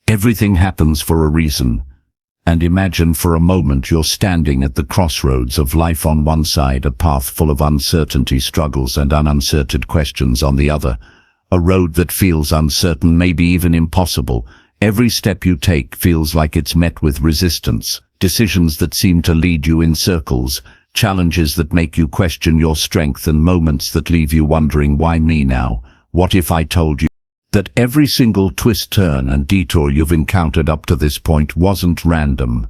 Everything happens for a reason. And imagine for a moment you're standing at the crossroads of life. On one side, a path full of uncertainty, struggles, and unanswered questions. On the other, a road that feels uncertain, maybe even impossible. Every step you take feels like it's met with resistance, decisions that seem to lead you in circles, challenges that make you question your strength, and moments that leave you wondering, why me now? What if I told you that every single twist, turn, and detour you've encountered up to this point wasn't random?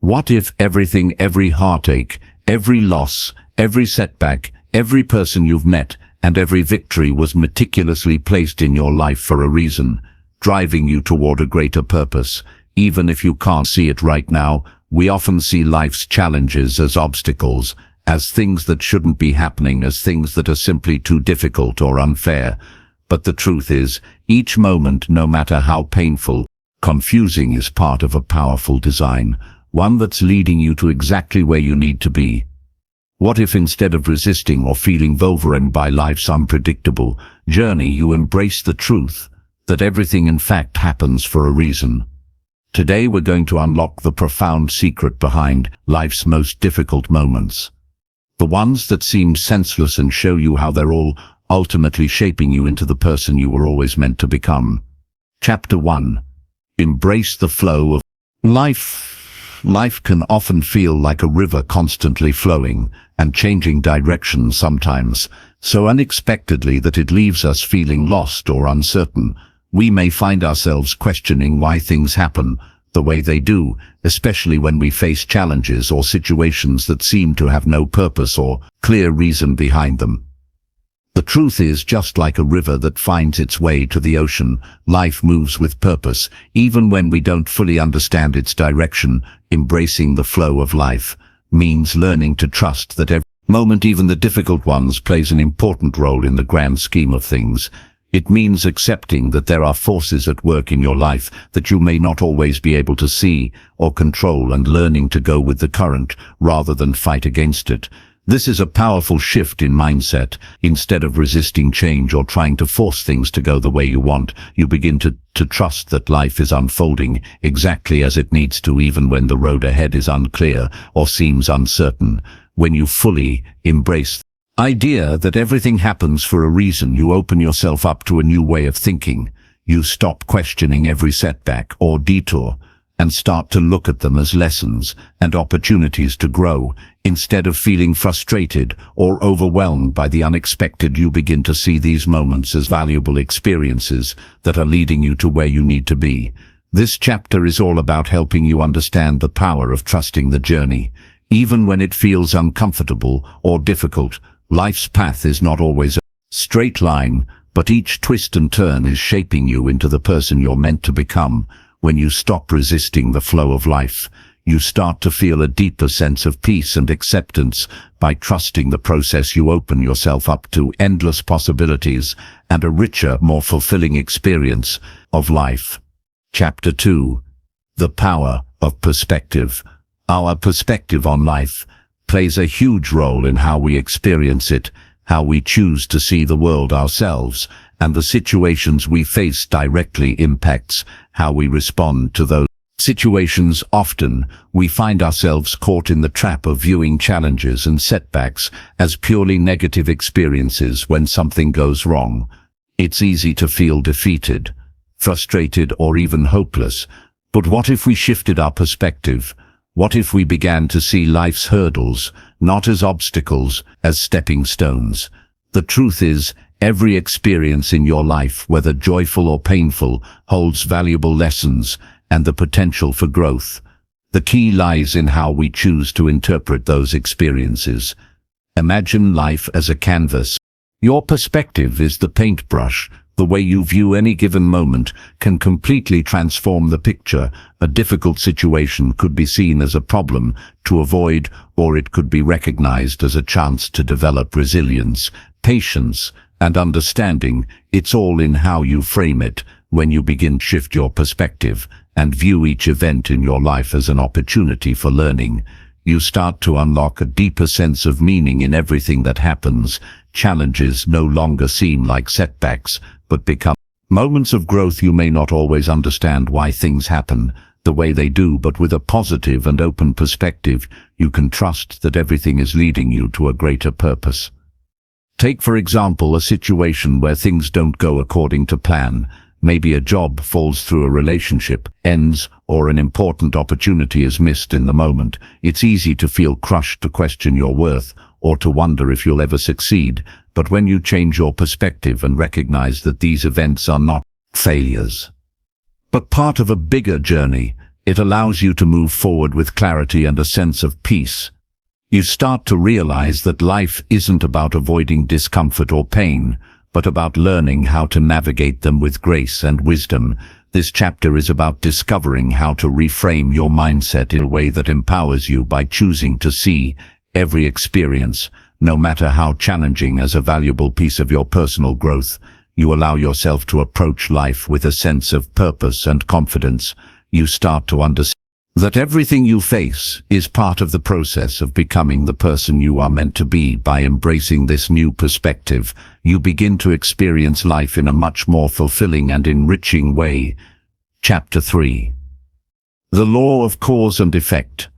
What if everything, every heartache, every loss, every setback, every person you've met, and every victory was meticulously placed in your life for a reason, driving you toward a greater purpose? Even if you can't see it right now, we often see life's challenges as obstacles, as things that shouldn't be happening, as things that are simply too difficult or unfair. But the truth is, each moment, no matter how painful, confusing, is part of a powerful design, one that's leading you to exactly where you need to be. What if instead of resisting or feeling overwhelmed by life's unpredictable journey, you embrace the truth that everything in fact happens for a reason? Today we're going to unlock the profound secret behind life's most difficult moments. The ones that seem senseless, and show you how they're all ultimately shaping you into the person you were always meant to become. Chapter 1. Embrace the flow of life. Life can often feel like a river, constantly flowing and changing direction, sometimes so unexpectedly that it leaves us feeling lost or uncertain. We may find ourselves questioning why things happen the way they do, especially when we face challenges or situations that seem to have no purpose or clear reason behind them. The truth is, just like a river that finds its way to the ocean, life moves with purpose, even when we don't fully understand its direction. Embracing the flow of life means learning to trust that every moment, even the difficult ones, plays an important role in the grand scheme of things. It means accepting that there are forces at work in your life that you may not always be able to see or control, and learning to go with the current rather than fight against it. This is a powerful shift in mindset. Instead of resisting change or trying to force things to go the way you want, you begin to trust that life is unfolding exactly as it needs to, even when the road ahead is unclear or seems uncertain. When you fully embrace the idea that everything happens for a reason, you open yourself up to a new way of thinking. You stop questioning every setback or detour and start to look at them as lessons and opportunities to grow. Instead of feeling frustrated or overwhelmed by the unexpected, you begin to see these moments as valuable experiences that are leading you to where you need to be. This chapter is all about helping you understand the power of trusting the journey. Even when it feels uncomfortable or difficult, life's path is not always a straight line, but each twist and turn is shaping you into the person you're meant to become. When you stop resisting the flow of life, you start to feel a deeper sense of peace and acceptance. By trusting the process, you open yourself up to endless possibilities and a richer, more fulfilling experience of life. Chapter 2. The power of perspective. Our perspective on life plays a huge role in how we experience it, how we choose to see the world, ourselves, and the situations we face directly impacts how we respond to those situations. Often, we find ourselves caught in the trap of viewing challenges and setbacks as purely negative experiences. When something goes wrong, it's easy to feel defeated, frustrated, or even hopeless. But what if we shifted our perspective? What if we began to see life's hurdles not as obstacles, as stepping stones? The truth is, every experience in your life, whether joyful or painful, holds valuable lessons and the potential for growth. The key lies in how we choose to interpret those experiences. Imagine life as a canvas. Your perspective is the paintbrush. The way you view any given moment can completely transform the picture. A difficult situation could be seen as a problem to avoid, or it could be recognized as a chance to develop resilience, patience, and understanding. It's all in how you frame it. When you begin to shift your perspective and view each event in your life as an opportunity for learning, you start to unlock a deeper sense of meaning in everything that happens. Challenges no longer seem like setbacks, but become Moments of growth. You may not always understand why things happen the way they do, but with a positive and open perspective, you can trust that everything is leading you to a greater purpose. Take, for example, a situation where things don't go according to plan. Maybe a job falls through, a relationship ends, or an important opportunity is missed in the moment. It's easy to feel crushed, to question your worth, or to wonder if you'll ever succeed. But when you change your perspective and recognize that these events are not failures, but part of a bigger journey, it allows you to move forward with clarity and a sense of peace. You start to realize that life isn't about avoiding discomfort or pain, but about learning how to navigate them with grace and wisdom. This chapter is about discovering how to reframe your mindset in a way that empowers you by choosing to see every experience, no matter how challenging, as a valuable piece of your personal growth. You allow yourself to approach life with a sense of purpose and confidence. You start to understand that everything you face is part of the process of becoming the person you are meant to be. By embracing this new perspective, you begin to experience life in a much more fulfilling and enriching way. Chapter 3. The Law of Cause and Effect.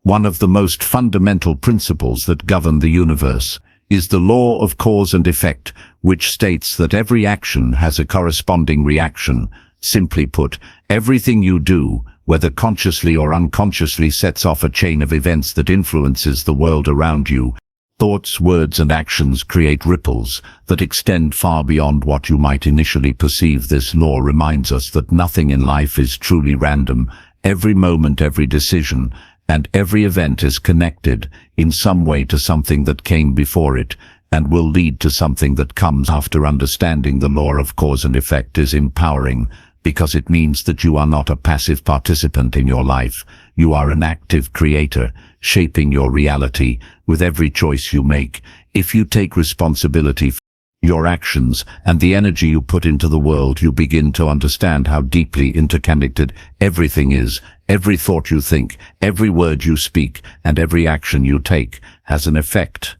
One of the most fundamental principles that govern the universe is the law of cause and effect, which states that every action has a corresponding reaction. Simply put, everything you do, whether consciously or unconsciously, sets off a chain of events that influences the world around you. Thoughts, words, and actions create ripples that extend far beyond what you might initially perceive. This law reminds us that nothing in life is truly random. Every moment, every decision, and every event is connected in some way to something that came before it and will lead to something that comes after. Understanding the law of cause and effect is empowering, because it means that you are not a passive participant in your life. You are an active creator, shaping your reality with every choice you make. If you take responsibility for your actions and the energy you put into the world, you begin to understand how deeply interconnected everything is. Every thought you think, every word you speak, and every action you take has an effect.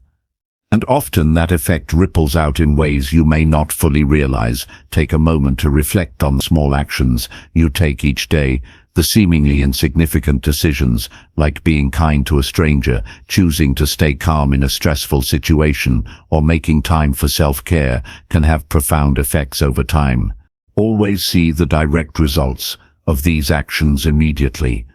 And often that effect ripples out in ways you may not fully realize. Take a moment to reflect on the small actions you take each day, the seemingly insignificant decisions, like being kind to a stranger, choosing to stay calm in a stressful situation, or making time for self-care, can have profound effects over time. Always see the direct results of these actions immediately,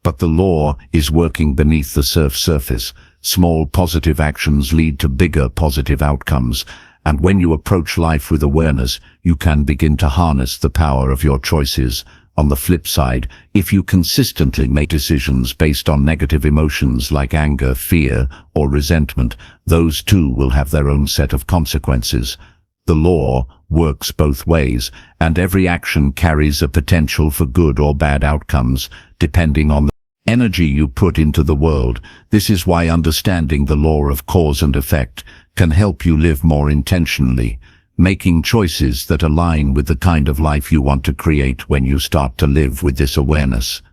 but the law is working beneath the surface. Small positive actions lead to bigger positive outcomes, and when you approach life with awareness, you can begin to harness the power of your choices. On the flip side, if you consistently make decisions based on negative emotions like anger, fear, or resentment, those too will have their own set of consequences. The law works both ways, and every action carries a potential for good or bad outcomes, depending on the energy you put into the world. This is why understanding the law of cause and effect can help you live more intentionally, making choices that align with the kind of life you want to create. When you start to live with this awareness,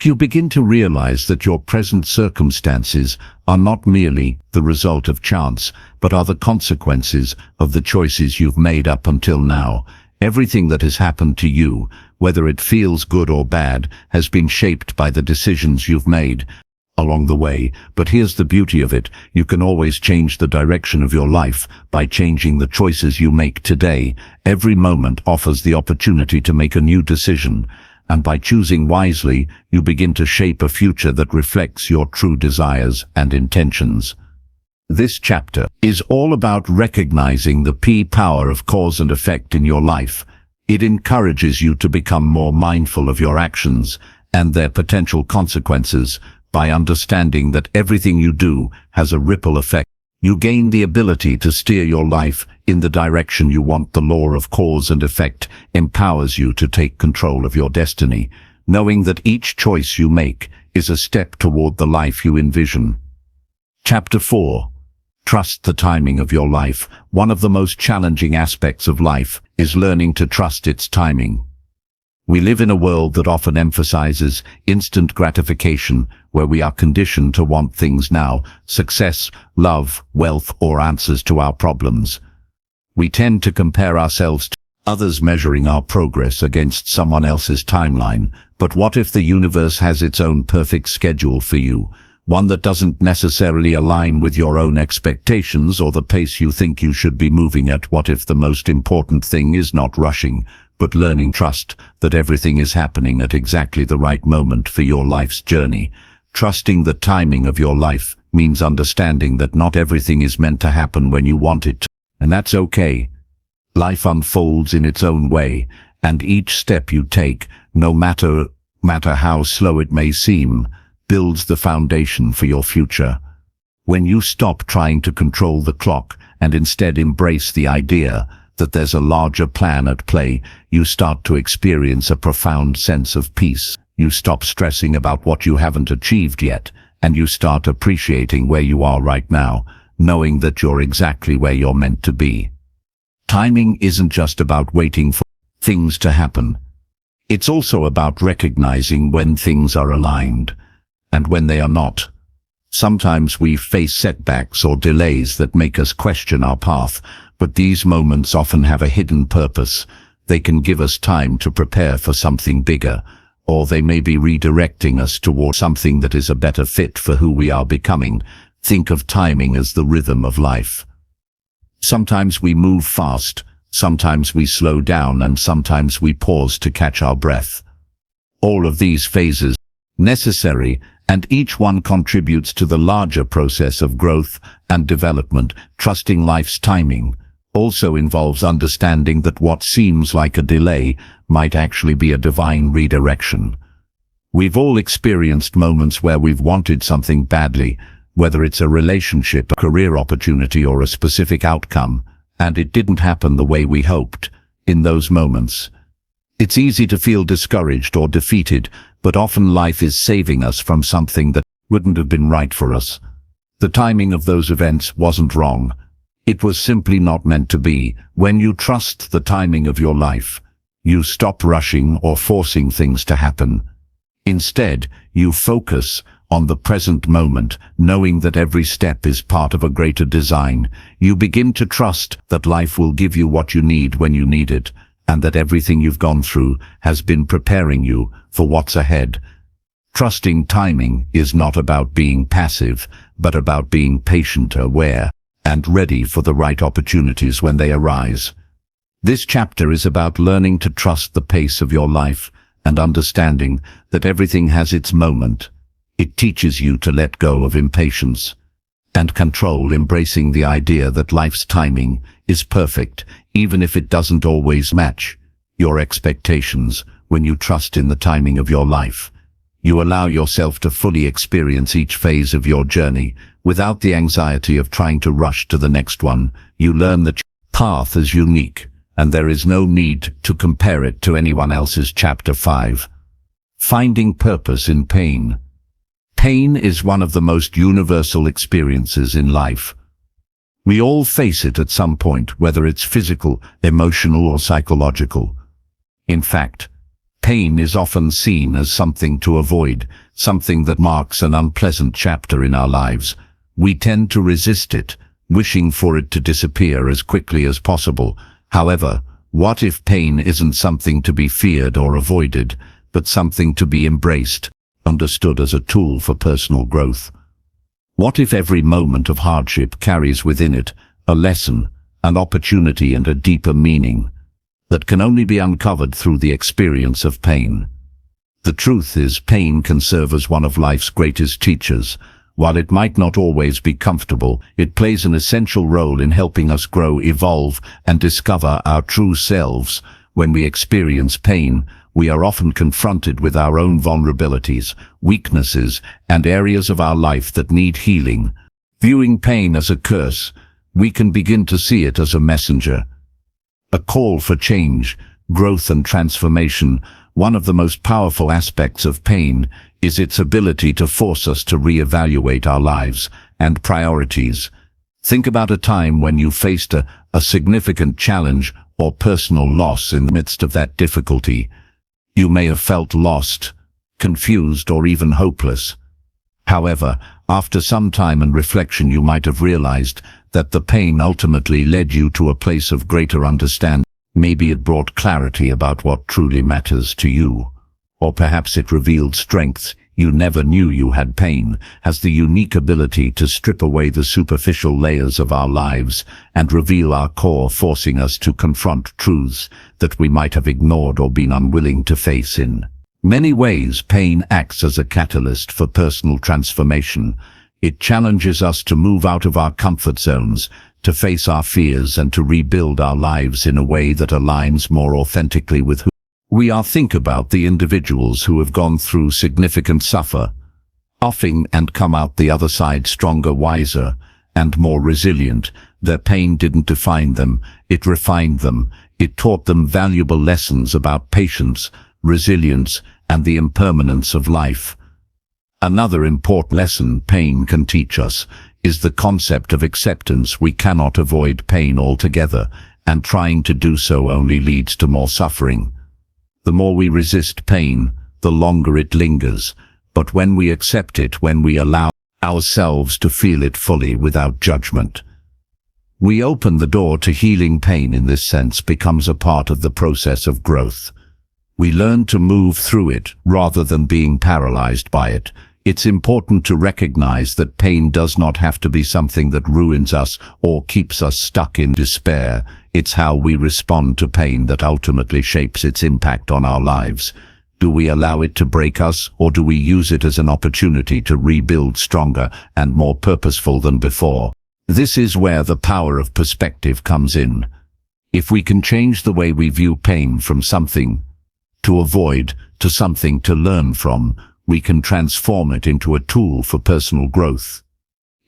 you begin to realize that your present circumstances are not merely the result of chance, but are the consequences of the choices you've made up until now. Everything that has happened to you, whether it feels good or bad, has been shaped by the decisions you've made along the way. But here's the beauty of it: you can always change the direction of your life by changing the choices you make today. Every moment offers the opportunity to make a new decision, and by choosing wisely, you begin to shape a future that reflects your true desires and intentions. This chapter is all about recognizing the power of cause and effect in your life. It encourages you to become more mindful of your actions and their potential consequences. By understanding that everything you do has a ripple effect, you gain the ability to steer your life in the direction you want. The law of cause and effect empowers you to take control of your destiny, knowing that each choice you make is a step toward the life you envision. Chapter 4. Trust the timing of your life. One of the most challenging aspects of life is learning to trust its timing. We live in a world that often emphasizes instant gratification, where we are conditioned to want things now: success, love, wealth, or answers to our problems. We tend to compare ourselves to others measuring our progress against someone else's timeline. But what if the universe has its own perfect schedule for you? One that doesn't necessarily align with your own expectations or the pace you think you should be moving at. What if the most important thing is not rushing, but learning trust that everything is happening at exactly the right moment for your life's journey? Trusting the timing of your life means understanding that not everything is meant to happen when you want it to, and that's okay. Life unfolds in its own way, and each step you take, no matter how slow it may seem, builds the foundation for your future. When you stop trying to control the clock and instead embrace the idea that there's a larger plan at play, you start to experience a profound sense of peace. You stop stressing about what you haven't achieved yet, and you start appreciating where you are right now, knowing that you're exactly where you're meant to be. Timing isn't just about waiting for things to happen. It's also about recognizing when things are aligned and when they are not. Sometimes we face setbacks or delays that make us question our path, but these moments often have a hidden purpose. They can give us time to prepare for something bigger, or they may be redirecting us toward something that is a better fit for who we are becoming. Think of timing as the rhythm of life. Sometimes we move fast, sometimes we slow down, and sometimes we pause to catch our breath. All of these phases are necessary, and each one contributes to the larger process of growth and development. Trusting life's timing also involves understanding that what seems like a delay might actually be a divine redirection. We've all experienced moments where we've wanted something badly, whether it's a relationship, a career opportunity, or a specific outcome, and it didn't happen the way we hoped. In those moments, it's easy to feel discouraged or defeated, but often life is saving us from something that wouldn't have been right for us. The timing of those events wasn't wrong. It was simply not meant to be. When you trust the timing of your life, you stop rushing or forcing things to happen. Instead, you focus on the present moment, knowing that every step is part of a greater design. You begin to trust that life will give you what you need when you need it, and that everything you've gone through has been preparing you for what's ahead. Trusting timing is not about being passive, but about being patient, aware, and ready for the right opportunities when they arise. This chapter is about learning to trust the pace of your life and understanding that everything has its moment. It teaches you to let go of impatience and control, embracing the idea that life's timing is perfect, even if it doesn't always match your expectations. When you trust in the timing of your life, you allow yourself to fully experience each phase of your journey without the anxiety of trying to rush to the next one. You learn that your path is unique, and there is no need to compare it to anyone else's. Chapter 5. Finding purpose in pain. Pain is one of the most universal experiences in life. We all face it at some point, whether it's physical, emotional, or psychological. In fact, pain is often seen as something to avoid, something that marks an unpleasant chapter in our lives. We tend to resist it, wishing for it to disappear as quickly as possible. However, what if pain isn't something to be feared or avoided, but something to be embraced, understood as a tool for personal growth? What if every moment of hardship carries within it a lesson, an opportunity, and a deeper meaning that can only be uncovered through the experience of pain? The truth is, pain can serve as one of life's greatest teachers. While it might not always be comfortable, it plays an essential role in helping us grow, evolve, and discover our true selves. When we experience pain, we are often confronted with our own vulnerabilities, weaknesses, and areas of our life that need healing. Viewing pain as a curse, we can begin to see it as a messenger, a call for change, growth, and transformation. One of the most powerful aspects of pain is its ability to force us to reevaluate our lives and priorities. Think about a time when you faced a significant challenge or personal loss. In the midst of that difficulty, you may have felt lost, confused, or even hopeless. However, after some time and reflection, you might have realized that the pain ultimately led you to a place of greater understanding. Maybe it brought clarity about what truly matters to you. Or perhaps it revealed strengths you never knew you had. Pain has the unique ability to strip away the superficial layers of our lives and reveal our core, forcing us to confront truths that we might have ignored or been unwilling to face. In many ways, pain acts as a catalyst for personal transformation. It challenges us to move out of our comfort zones, to face our fears, and to rebuild our lives in a way that aligns more authentically with who we are. Think about the individuals who have gone through significant suffering and come out the other side stronger, wiser, and more resilient. Their pain didn't define them, it refined them. It taught them valuable lessons about patience, resilience, and the impermanence of life. Another important lesson pain can teach us is the concept of acceptance. We cannot avoid pain altogether, and trying to do so only leads to more suffering. The more we resist pain, the longer it lingers. But when we accept it, when we allow ourselves to feel it fully without judgment, we open the door to healing. Pain in this sense becomes a part of the process of growth. We learn to move through it rather than being paralyzed by it. It's important to recognize that pain does not have to be something that ruins us or keeps us stuck in despair. It's how we respond to pain that ultimately shapes its impact on our lives. Do we allow it to break us, or do we use it as an opportunity to rebuild stronger and more purposeful than before? This is where the power of perspective comes in. If we can change the way we view pain from something to avoid to something to learn from, we can transform it into a tool for personal growth.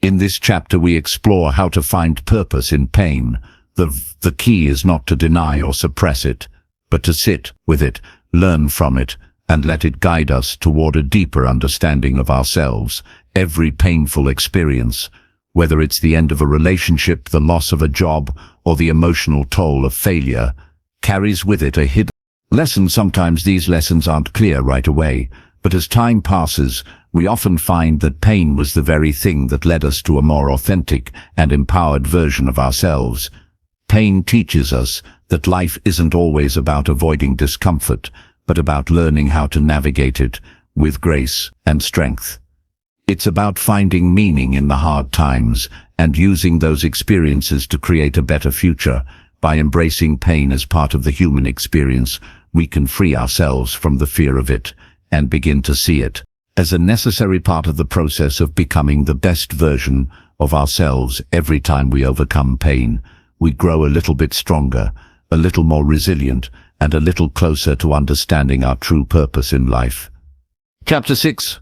In this chapter we explore how to find purpose in pain. The key is not to deny or suppress it, but to sit with it, learn from it, and let it guide us toward a deeper understanding of ourselves. Every painful experience, whether it's the end of a relationship, the loss of a job, or the emotional toll of failure, carries with it a hidden lesson. Sometimes these lessons aren't clear right away, but as time passes, we often find that pain was the very thing that led us to a more authentic and empowered version of ourselves. Pain teaches us that life isn't always about avoiding discomfort, but about learning how to navigate it with grace and strength. It's about finding meaning in the hard times and using those experiences to create a better future. By embracing pain as part of the human experience, we can free ourselves from the fear of it and begin to see it as a necessary part of the process of becoming the best version of ourselves. Every time we overcome pain, we grow a little bit stronger, a little more resilient, and a little closer to understanding our true purpose in life. Chapter 6.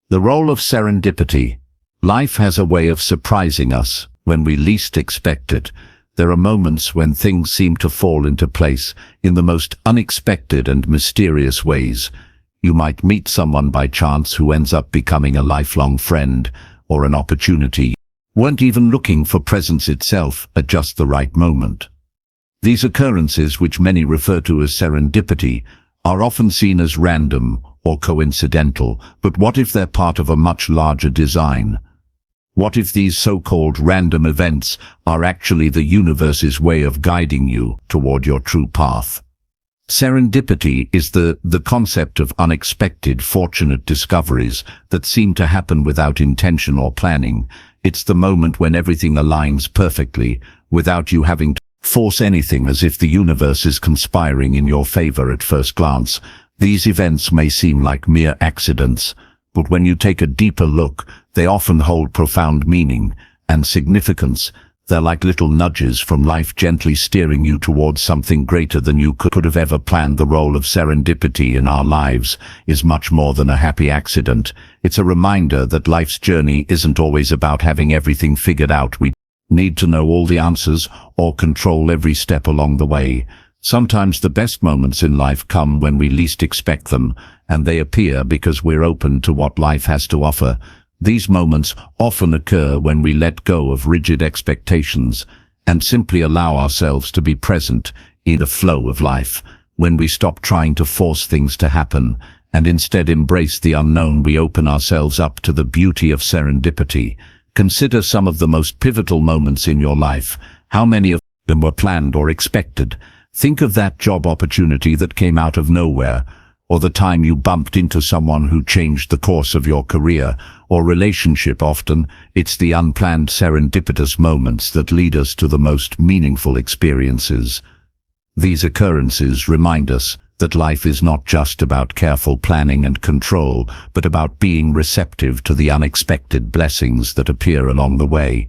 The role of serendipity. Life has a way of surprising us when we least expect it. There are moments when things seem to fall into place in the most unexpected and mysterious ways. You might meet someone by chance who ends up becoming a lifelong friend, or an opportunity you weren't even looking for presents itself at just the right moment. These occurrences, which many refer to as serendipity, are often seen as random or coincidental, but what if they're part of a much larger design? What if these so-called random events are actually the universe's way of guiding you toward your true path? Serendipity is the concept of unexpected, fortunate discoveries that seem to happen without intention or planning. It's the moment when everything aligns perfectly, without you having to force anything, as if the universe is conspiring in your favor at first glance. These events may seem like mere accidents, but when you take a deeper look, they often hold profound meaning and significance. They're like little nudges from life, gently steering you towards something greater than you could have ever planned. The role of serendipity in our lives is much more than a happy accident. It's a reminder that life's journey isn't always about having everything figured out. We need to know all the answers or control every step along the way. Sometimes the best moments in life come when we least expect them, and they appear because we're open to what life has to offer. These moments often occur when we let go of rigid expectations and simply allow ourselves to be present in the flow of life. When we stop trying to force things to happen and instead embrace the unknown, we open ourselves up to the beauty of serendipity. Consider some of the most pivotal moments in your life. How many of them were planned or expected? Think of that job opportunity that came out of nowhere, or the time you bumped into someone who changed the course of your career or relationship. Often, it's the unplanned serendipitous moments that lead us to the most meaningful experiences. These occurrences remind us that life is not just about careful planning and control, but about being receptive to the unexpected blessings that appear along the way.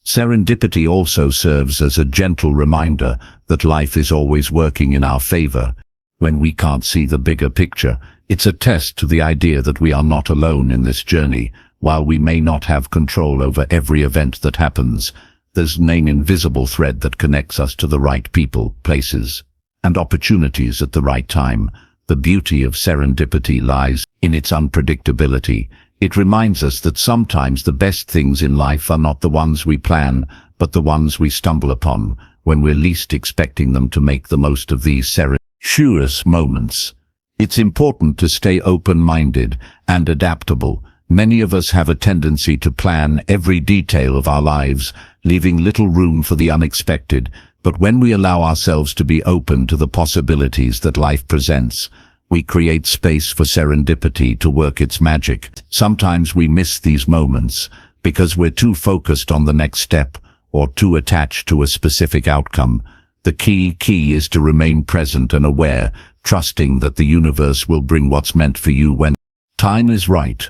Serendipity also serves as a gentle reminder that life is always working in our favor. When we can't see the bigger picture, it's a test to the idea that we are not alone in this journey. While we may not have control over every event that happens, there's an invisible thread that connects us to the right people, places, and opportunities at the right time. The beauty of serendipity lies in its unpredictability. It reminds us that sometimes the best things in life are not the ones we plan, but the ones we stumble upon when we're least expecting them. To make the most of these serendipitous moments, it's important to stay open-minded and adaptable. Many of us have a tendency to plan every detail of our lives, leaving little room for the unexpected. But when we allow ourselves to be open to the possibilities that life presents, we create space for serendipity to work its magic. Sometimes we miss these moments because we're too focused on the next step or too attached to a specific outcome. The key is to remain present and aware, trusting that the universe will bring what's meant for you when time is right.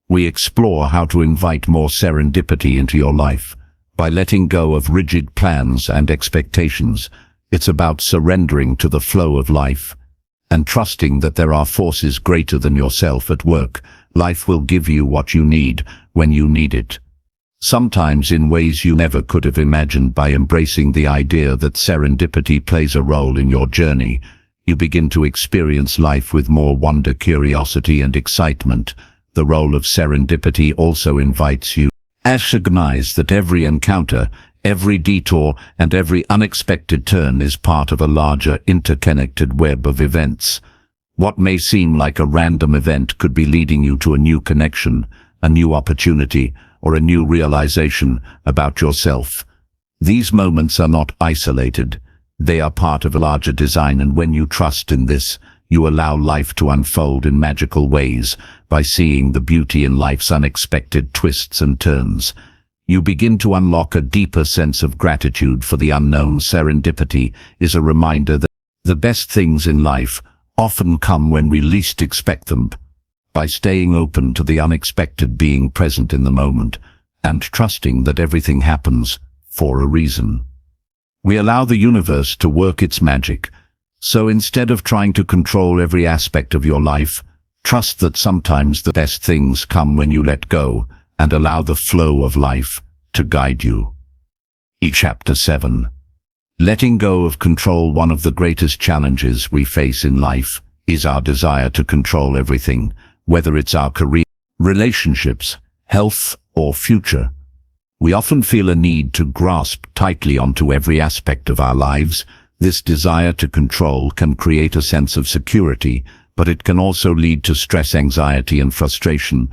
We explore how to invite more serendipity into your life by letting go of rigid plans and expectations. It's about surrendering to the flow of life and trusting that there are forces greater than yourself at work. Life will give you what you need when you need it, sometimes in ways you never could have imagined. By embracing the idea that serendipity plays a role in your journey, you begin to experience life with more wonder, curiosity, and excitement. The role of serendipity also invites you to recognize that every encounter, every detour, and every unexpected turn is part of a larger, interconnected web of events. What may seem like a random event could be leading you to a new connection, a new opportunity, or a new realization about yourself. These moments are not isolated. They are part of a larger design, and when you trust in this, you allow life to unfold in magical ways. By seeing the beauty in life's unexpected twists and turns, you begin to unlock a deeper sense of gratitude for the unknown. Serendipity is a reminder that the best things in life often come when we least expect them. By staying open to the unexpected, being present in the moment, and trusting that everything happens for a reason, we allow the universe to work its magic. So instead of trying to control every aspect of your life, trust that sometimes the best things come when you let go and allow the flow of life to guide you. Chapter 7. Letting go of control. One of the greatest challenges we face in life is our desire to control everything, whether it's our career, relationships, health, or future. We often feel a need to grasp tightly onto every aspect of our lives. This desire to control can create a sense of security, but it can also lead to stress, anxiety, and frustration.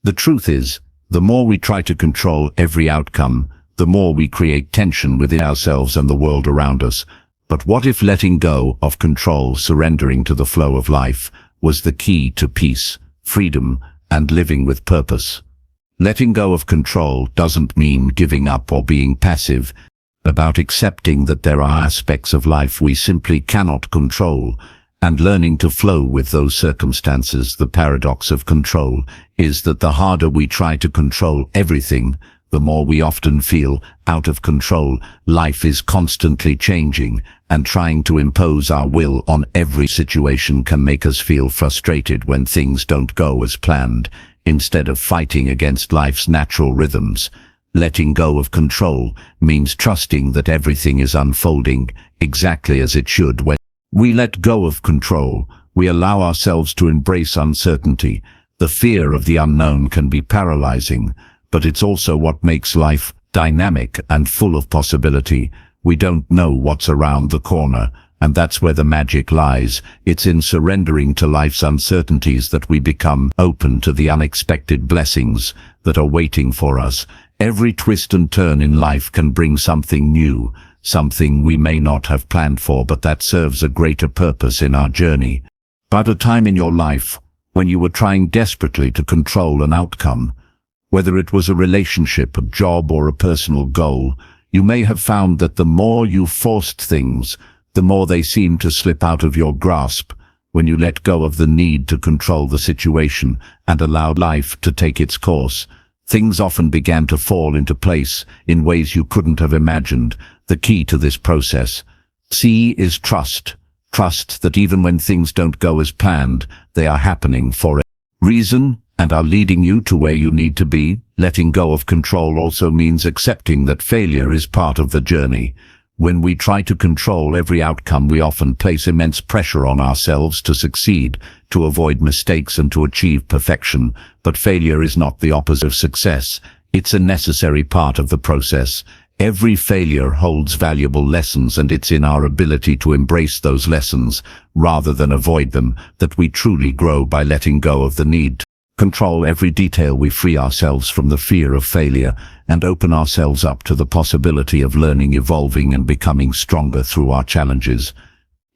The truth is, the more we try to control every outcome, the more we create tension within ourselves and the world around us. But what if letting go of control, surrendering to the flow of life, was the key to peace, freedom, and living with purpose? Letting go of control doesn't mean giving up or being passive. It's about accepting that there are aspects of life we simply cannot control, and learning to flow with those circumstances. The paradox of control is that the harder we try to control everything, the more we often feel out of control. Life is constantly changing, and trying to impose our will on every situation can make us feel frustrated when things don't go as planned. Instead of fighting against life's natural rhythms, letting go of control means trusting that everything is unfolding exactly as it should. When we let go of control, we allow ourselves to embrace uncertainty. The fear of the unknown can be paralyzing, but it's also what makes life dynamic and full of possibility. We don't know what's around the corner, and that's where the magic lies. It's in surrendering to life's uncertainties that we become open to the unexpected blessings that are waiting for us. Every twist and turn in life can bring something new, something we may not have planned for but that serves a greater purpose in our journey. About a time in your life when you were trying desperately to control an outcome, whether it was a relationship, a job, or a personal goal, you may have found that the more you forced things, the more they seemed to slip out of your grasp. When you let go of the need to control the situation and allowed life to take its course, things often began to fall into place in ways you couldn't have imagined. The key to this process, C, is trust. Trust that even when things don't go as planned, they are happening for a reason and are leading you to where you need to be. Letting go of control also means accepting that failure is part of the journey. When we try to control every outcome, we often place immense pressure on ourselves to succeed, to avoid mistakes and to achieve perfection. But failure is not the opposite of success. It's a necessary part of the process. Every failure holds valuable lessons, and it's in our ability to embrace those lessons, rather than avoid them, that we truly grow. By letting go of the need to control every detail, we free ourselves from the fear of failure and open ourselves up to the possibility of learning, evolving, and becoming stronger through our challenges.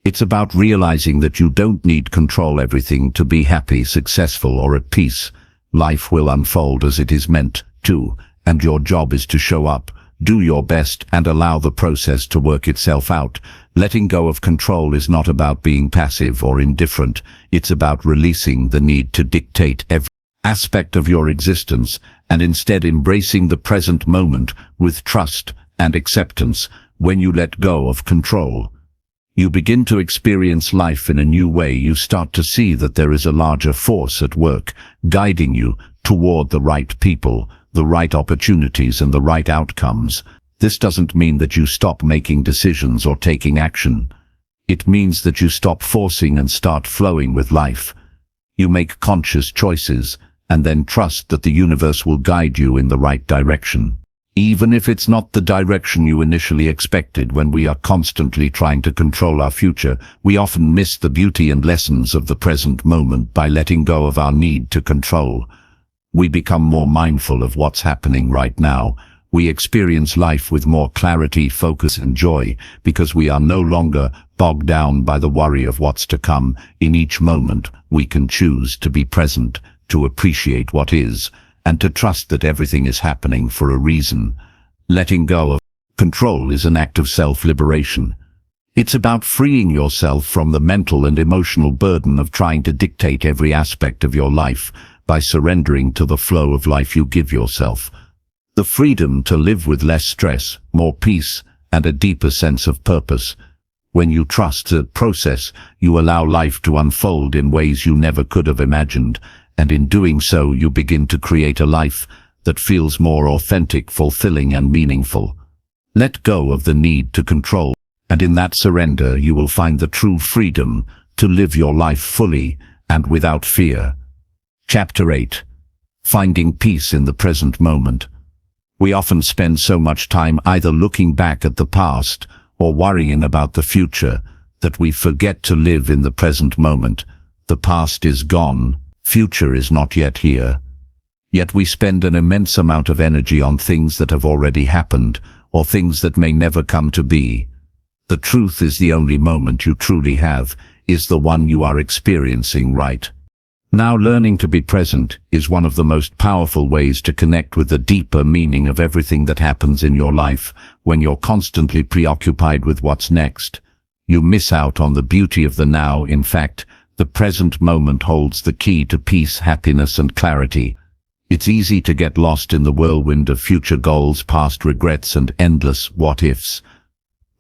It's about realizing that you don't need control everything to be happy, successful, or at peace. Life will unfold as it is meant to, and your job is to show up, do your best, and allow the process to work itself out. Letting go of control is not about being passive or indifferent. It's about releasing the need to dictate every aspect of your existence and instead embracing the present moment with trust and acceptance. When you let go of control, you begin to experience life in a new way. You start to see that there is a larger force at work, guiding you toward the right people, the right opportunities, and the right outcomes. This doesn't mean that you stop making decisions or taking action. It means that you stop forcing and start flowing with life. You make conscious choices and then trust that the universe will guide you in the right direction, even if it's not the direction you initially expected. When we are constantly trying to control our future, we often miss the beauty and lessons of the present moment. By letting go of our need to control, we become more mindful of what's happening right now. We experience life with more clarity, focus, and joy, because we are no longer bogged down by the worry of what's to come. In each moment, we can choose to be present, to appreciate what is, and to trust that everything is happening for a reason. Letting go of control is an act of self-liberation. It's about freeing yourself from the mental and emotional burden of trying to dictate every aspect of your life. By surrendering to the flow of life, you give yourself the freedom to live with less stress, more peace, and a deeper sense of purpose. When you trust the process, you allow life to unfold in ways you never could have imagined, and in doing so, you begin to create a life that feels more authentic, fulfilling, and meaningful. Let go of the need to control, and in that surrender, you will find the true freedom to live your life fully and without fear. Chapter 8. Finding peace in the present moment. We often spend so much time either looking back at the past or worrying about the future that we forget to live in the present moment. The past is gone, future is not yet here. Yet we spend an immense amount of energy on things that have already happened or things that may never come to be. The truth is, the only moment you truly have is the one you are experiencing right now. Learning to be present is one of the most powerful ways to connect with the deeper meaning of everything that happens in your life. When you're constantly preoccupied with what's next, you miss out on the beauty of the now. In fact, the present moment holds the key to peace, happiness, and clarity. It's easy to get lost in the whirlwind of future goals, past regrets, and endless what-ifs.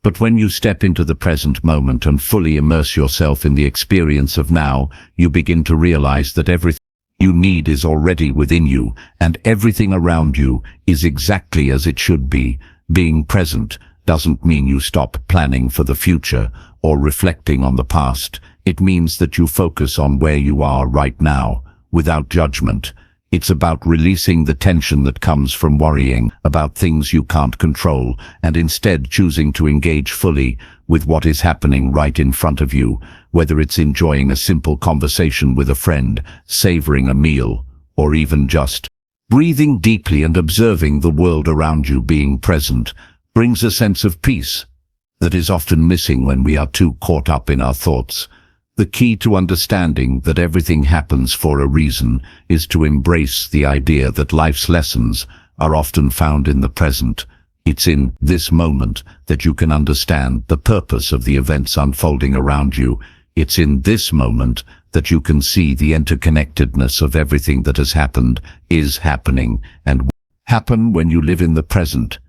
But when you step into the present moment and fully immerse yourself in the experience of now, you begin to realize that everything you need is already within you, and everything around you is exactly as it should be. Being present doesn't mean you stop planning for the future or reflecting on the past. It means that you focus on where you are right now, without judgment. It's about releasing the tension that comes from worrying about things you can't control, and instead choosing to engage fully with what is happening right in front of you, whether it's enjoying a simple conversation with a friend, savoring a meal, or even just breathing deeply and observing the world around you. Being present brings a sense of peace, that is often missing when we are too caught up in our thoughts. The key to understanding that everything happens for a reason is to embrace the idea that life's lessons are often found in the present. It's in this moment that you can understand the purpose of the events unfolding around you. It's in this moment that you can see the interconnectedness of everything that has happened, is happening, and will happen. When you live in the present,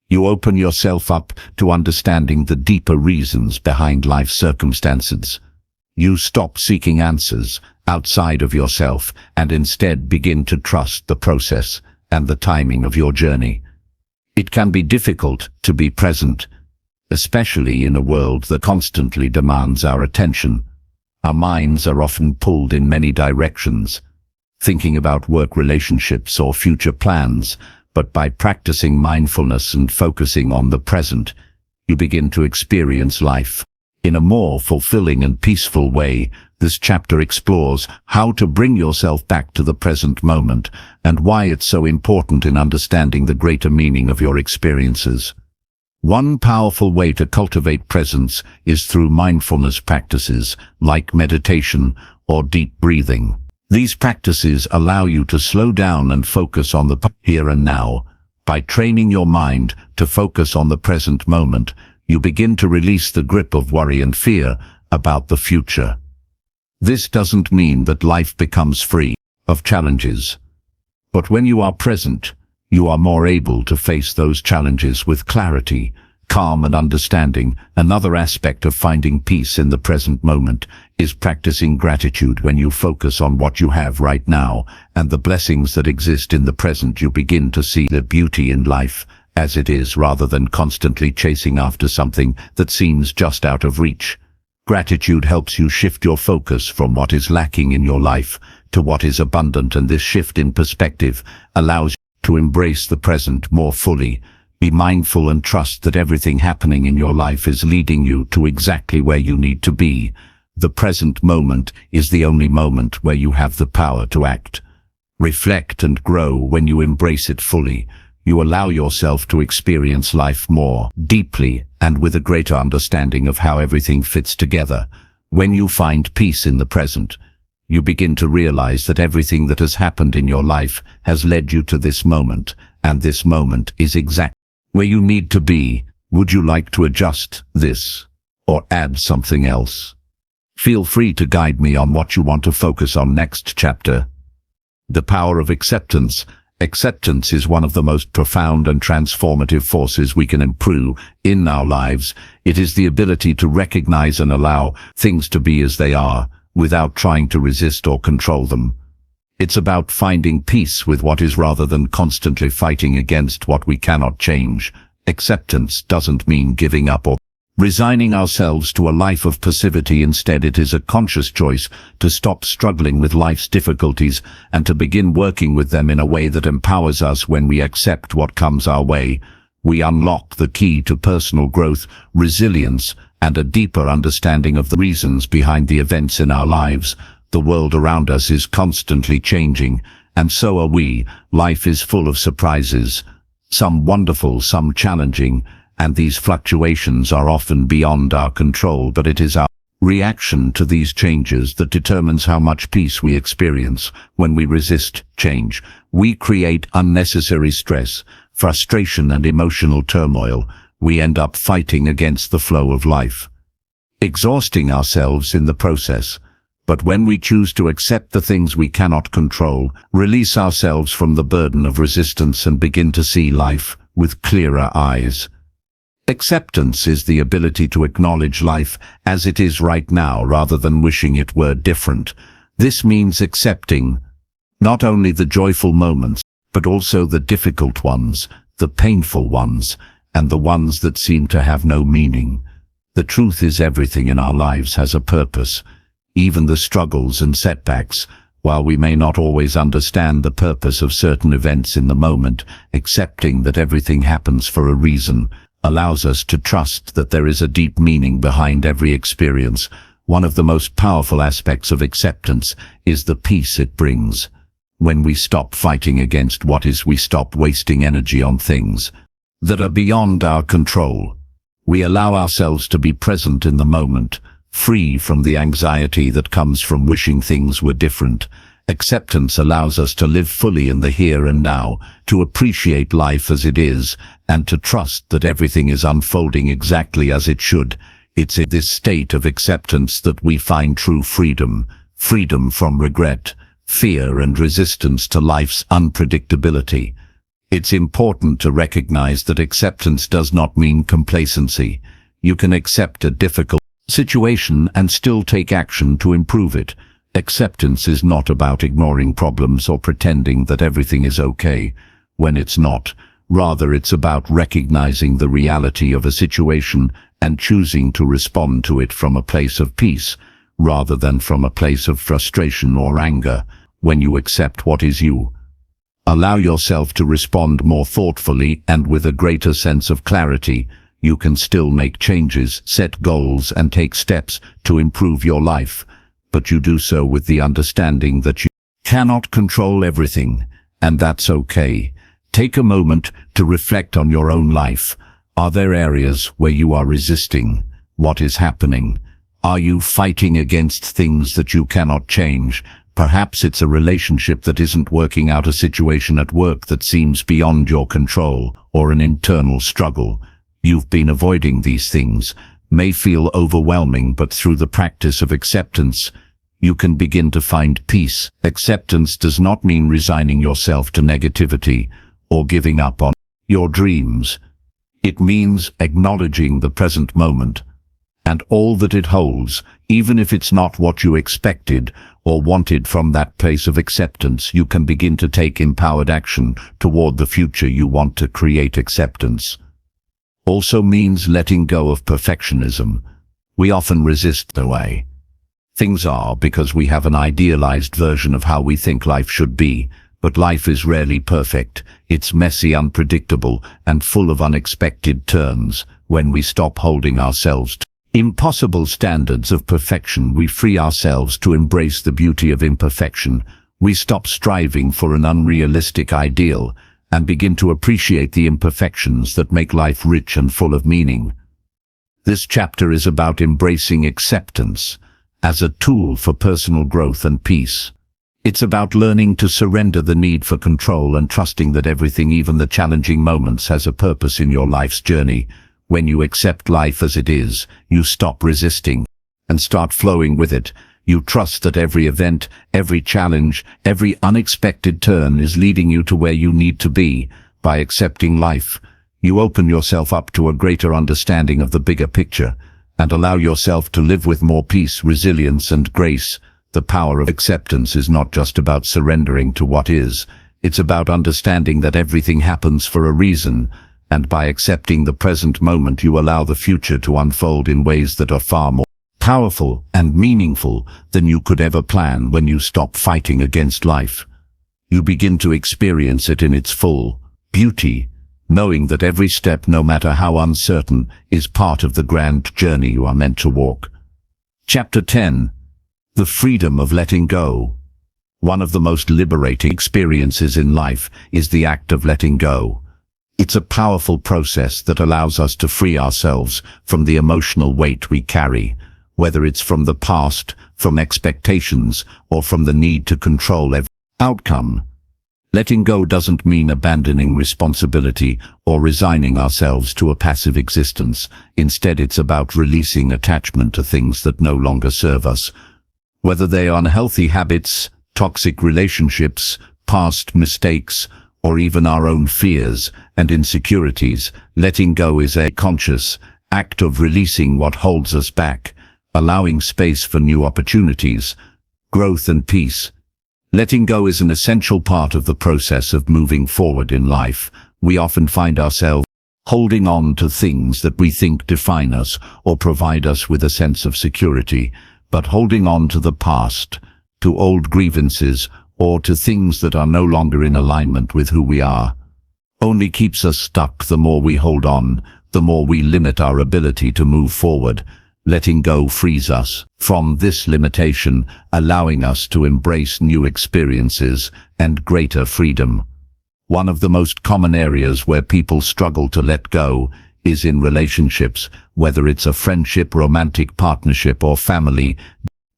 you open yourself up to understanding the deeper reasons behind life's circumstances. You stop seeking answers outside of yourself and instead begin to trust the process and the timing of your journey. It can be difficult to be present, especially in a world that constantly demands our attention. Our minds are often pulled in many directions, thinking about work, relationships, or future plans. But by practicing mindfulness and focusing on the present, you begin to experience life in a more fulfilling and peaceful way. This chapter explores how to bring yourself back to the present moment and why it's so important in understanding the greater meaning of your experiences. One powerful way to cultivate presence is through mindfulness practices like meditation or deep breathing. These practices allow you to slow down and focus on the here and now. By training your mind to focus on the present moment, you begin to release the grip of worry and fear about the future. This doesn't mean that life becomes free of challenges. But when you are present, you are more able to face those challenges with clarity, calm, and understanding. Another aspect of finding peace in the present moment is practicing gratitude. When you focus on what you have right now and the blessings that exist in the present, you begin to see the beauty in life as it is, rather than constantly chasing after something that seems just out of reach. Gratitude helps you shift your focus from what is lacking in your life to what is abundant, and this shift in perspective allows you to embrace the present more fully. Be mindful and trust that everything happening in your life is leading you to exactly where you need to be. The present moment is the only moment where you have the power to act, reflect, and grow. When you embrace it fully, you allow yourself to experience life more deeply and with a greater understanding of how everything fits together. When you find peace in the present, you begin to realize that everything that has happened in your life has led you to this moment, and this moment is exactly where you need to be. Would you like to adjust this or add something else? Feel free to guide me on what you want to focus on next chapter. The power of acceptance. Acceptance is one of the most profound and transformative forces we can improve in our lives. It is the ability to recognize and allow things to be as they are, without trying to resist or control them. It's about finding peace with what is rather than constantly fighting against what we cannot change. Acceptance doesn't mean giving up or resigning ourselves to a life of passivity. Instead, it is a conscious choice to stop struggling with life's difficulties and to begin working with them in a way that empowers us. When we accept what comes our way, we unlock the key to personal growth, resilience, and a deeper understanding of the reasons behind the events in our lives. The world around us is constantly changing, and so are we. Life is full of surprises, some wonderful, some challenging, and these fluctuations are often beyond our control. But it is our reaction to these changes that determines how much peace we experience. When we resist change, we create unnecessary stress, frustration, and emotional turmoil. We end up fighting against the flow of life, exhausting ourselves in the process. But when we choose to accept the things we cannot control, release ourselves from the burden of resistance, and begin to see life with clearer eyes. Acceptance is the ability to acknowledge life as it is right now rather than wishing it were different. This means accepting not only the joyful moments, but also the difficult ones, the painful ones, and the ones that seem to have no meaning. The truth is, everything in our lives has a purpose, even the struggles and setbacks. While we may not always understand the purpose of certain events in the moment, accepting that everything happens for a reason allows us to trust that there is a deep meaning behind every experience. One of the most powerful aspects of acceptance is the peace it brings. When we stop fighting against what is, we stop wasting energy on things that are beyond our control. We allow ourselves to be present in the moment, free from the anxiety that comes from wishing things were different. Acceptance allows us to live fully in the here and now, to appreciate life as it is, and to trust that everything is unfolding exactly as it should. It's in this state of acceptance that we find true freedom, freedom from regret, fear, and resistance to life's unpredictability. It's important to recognize that acceptance does not mean complacency. You can accept a difficult situation and still take action to improve it. Acceptance is not about ignoring problems or pretending that everything is okay when it's not. Rather, it's about recognizing the reality of a situation and choosing to respond to it from a place of peace, rather than from a place of frustration or anger. When you accept what is, you allow yourself to respond more thoughtfully and with a greater sense of clarity. You can still make changes, set goals, and take steps to improve your life, but you do so with the understanding that you cannot control everything, and that's okay. Take a moment to reflect on your own life. Are there areas where you are resisting? What is happening? Are you fighting against things that you cannot change? Perhaps it's a relationship that isn't working out, a situation at work that seems beyond your control, or an internal struggle you've been avoiding. These things may feel overwhelming, but through the practice of acceptance, you can begin to find peace. Acceptance does not mean resigning yourself to negativity or giving up on your dreams. It means acknowledging the present moment and all that it holds, even if it's not what you expected or wanted. From that place of acceptance, you can begin to take empowered action toward the future you want to create. Acceptance also means letting go of perfectionism. We often resist the way things are because we have an idealized version of how we think life should be, but life is rarely perfect. It's messy, unpredictable, and full of unexpected turns. When we stop holding ourselves to impossible standards of perfection, we free ourselves to embrace the beauty of imperfection. We stop striving for an unrealistic ideal and begin to appreciate the imperfections that make life rich and full of meaning. This chapter is about embracing acceptance as a tool for personal growth and peace. It's about learning to surrender the need for control and trusting that everything, even the challenging moments, has a purpose in your life's journey. When you accept life as it is, you stop resisting and start flowing with it. You trust that every event, every challenge, every unexpected turn is leading you to where you need to be. By accepting life, you open yourself up to a greater understanding of the bigger picture and allow yourself to live with more peace, resilience, and grace. The power of acceptance is not just about surrendering to what is. It's about understanding that everything happens for a reason, and by accepting the present moment, you allow the future to unfold in ways that are far more powerful and meaningful than you could ever plan. When you stop fighting against life, you begin to experience it in its full beauty, knowing that every step, no matter how uncertain, is part of the grand journey you are meant to walk. Chapter 10. The freedom of letting go. One of the most liberating experiences in life is the act of letting go. It's a powerful process that allows us to free ourselves from the emotional weight we carry, whether it's from the past, from expectations, or from the need to control every outcome. Letting go doesn't mean abandoning responsibility or resigning ourselves to a passive existence. Instead, it's about releasing attachment to things that no longer serve us. Whether they are unhealthy habits, toxic relationships, past mistakes, or even our own fears and insecurities, letting go is a conscious act of releasing what holds us back, allowing space for new opportunities, growth, and peace. Letting go is an essential part of the process of moving forward in life. We often find ourselves holding on to things that we think define us or provide us with a sense of security, but holding on to the past, to old grievances, or to things that are no longer in alignment with who we are, only keeps us stuck. The more we hold on, the more we limit our ability to move forward. Letting go frees us from this limitation, allowing us to embrace new experiences and greater freedom. One of the most common areas where people struggle to let go is in relationships, whether it's a friendship, romantic partnership, or family.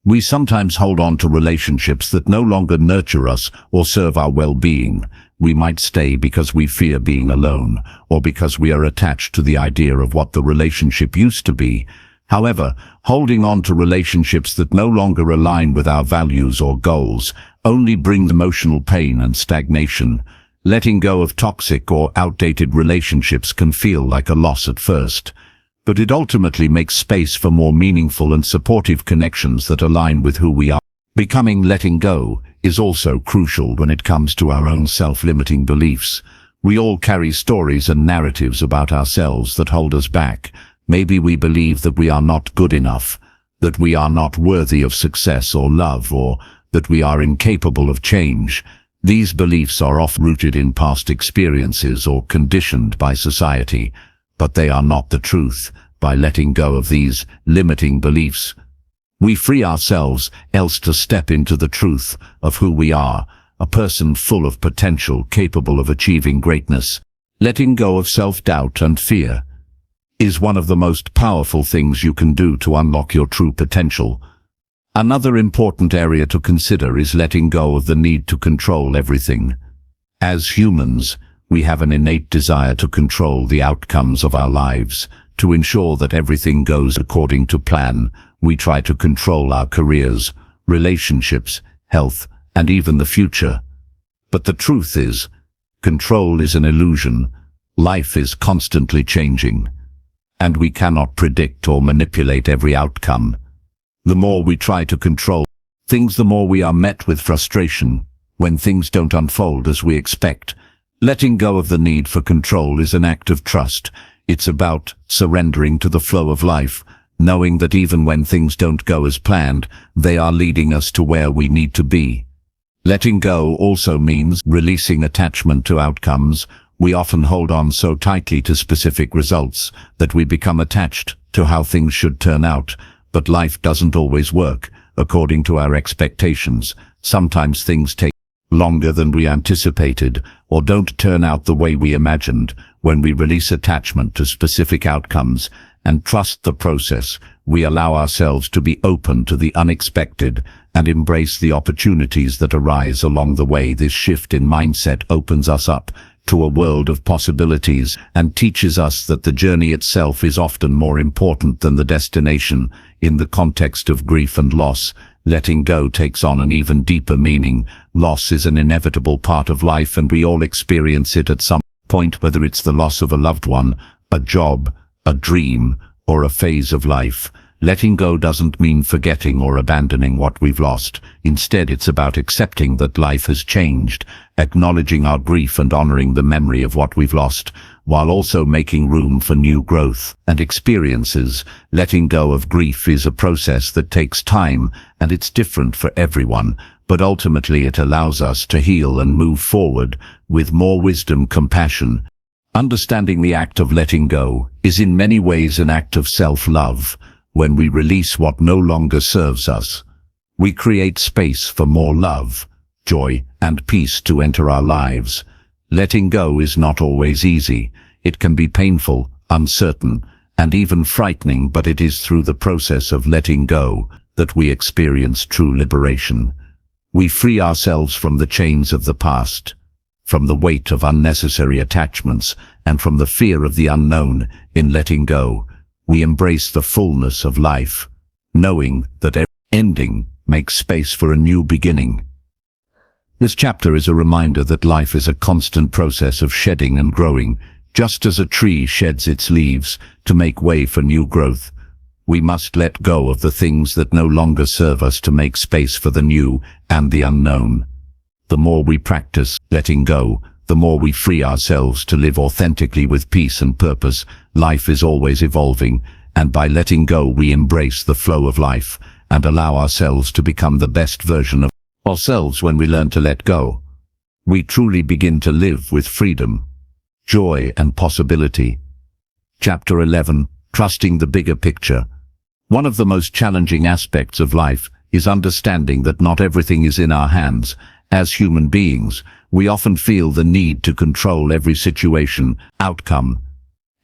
We sometimes hold on to relationships that no longer nurture us or serve our well-being. We might stay because we fear being alone, or because we are attached to the idea of what the relationship used to be. However, holding on to relationships that no longer align with our values or goals only brings emotional pain and stagnation. Letting go of toxic or outdated relationships can feel like a loss at first, but it ultimately makes space for more meaningful and supportive connections that align with who we are. Letting go is also crucial when it comes to our own self-limiting beliefs. We all carry stories and narratives about ourselves that hold us back. Maybe we believe that we are not good enough, that we are not worthy of success or love, or that we are incapable of change. These beliefs are often rooted in past experiences or conditioned by society, but they are not the truth. By letting go of these limiting beliefs, we free ourselves to step into the truth of who we are, a person full of potential, capable of achieving greatness. Letting go of self-doubt and fear is one of the most powerful things you can do to unlock your true potential. Another important area to consider is letting go of the need to control everything. As humans, we have an innate desire to control the outcomes of our lives. To ensure that everything goes according to plan, we try to control our careers, relationships, health, and even the future. But the truth is, control is an illusion. Life is constantly changing, and we cannot predict or manipulate every outcome. The more we try to control things, the more we are met with frustration when things don't unfold as we expect. Letting go of the need for control is an act of trust. It's about surrendering to the flow of life, knowing that even when things don't go as planned, they are leading us to where we need to be. Letting go also means releasing attachment to outcomes. We often hold on so tightly to specific results that we become attached to how things should turn out. But life doesn't always work according to our expectations. Sometimes things take longer than we anticipated, or don't turn out the way we imagined. When we release attachment to specific outcomes and trust the process, we allow ourselves to be open to the unexpected and embrace the opportunities that arise along the way. This shift in mindset opens us up to a world of possibilities and teaches us that the journey itself is often more important than the destination. In the context of grief and loss, letting go takes on an even deeper meaning. Loss is an inevitable part of life, and we all experience it at some point, whether it's the loss of a loved one, a job, a dream, or a phase of life. Letting go doesn't mean forgetting or abandoning what we've lost. Instead, it's about accepting that life has changed, acknowledging our grief and honoring the memory of what we've lost, while also making room for new growth and experiences. Letting go of grief is a process that takes time, and it's different for everyone, but ultimately it allows us to heal and move forward with more wisdom, compassion. Understanding the act of letting go is in many ways an act of self-love. When we release what no longer serves us, we create space for more love, joy, and peace to enter our lives. Letting go is not always easy. It can be painful, uncertain, and even frightening, but it is through the process of letting go that we experience true liberation. We free ourselves from the chains of the past, from the weight of unnecessary attachments, and from the fear of the unknown. In letting go, we embrace the fullness of life, knowing that every ending makes space for a new beginning. This chapter is a reminder that life is a constant process of shedding and growing. Just as a tree sheds its leaves to make way for new growth, we must let go of the things that no longer serve us to make space for the new and the unknown. The more we practice letting go, the more we free ourselves to live authentically with peace and purpose. Life is always evolving, and by letting go we embrace the flow of life and allow ourselves to become the best version of ourselves. When we learn to let go, we truly begin to live with freedom, joy, and possibility. Chapter 11. Trusting the bigger picture. One of the most challenging aspects of life is understanding that not everything is in our hands. As human beings, we often feel the need to control every situation, outcome,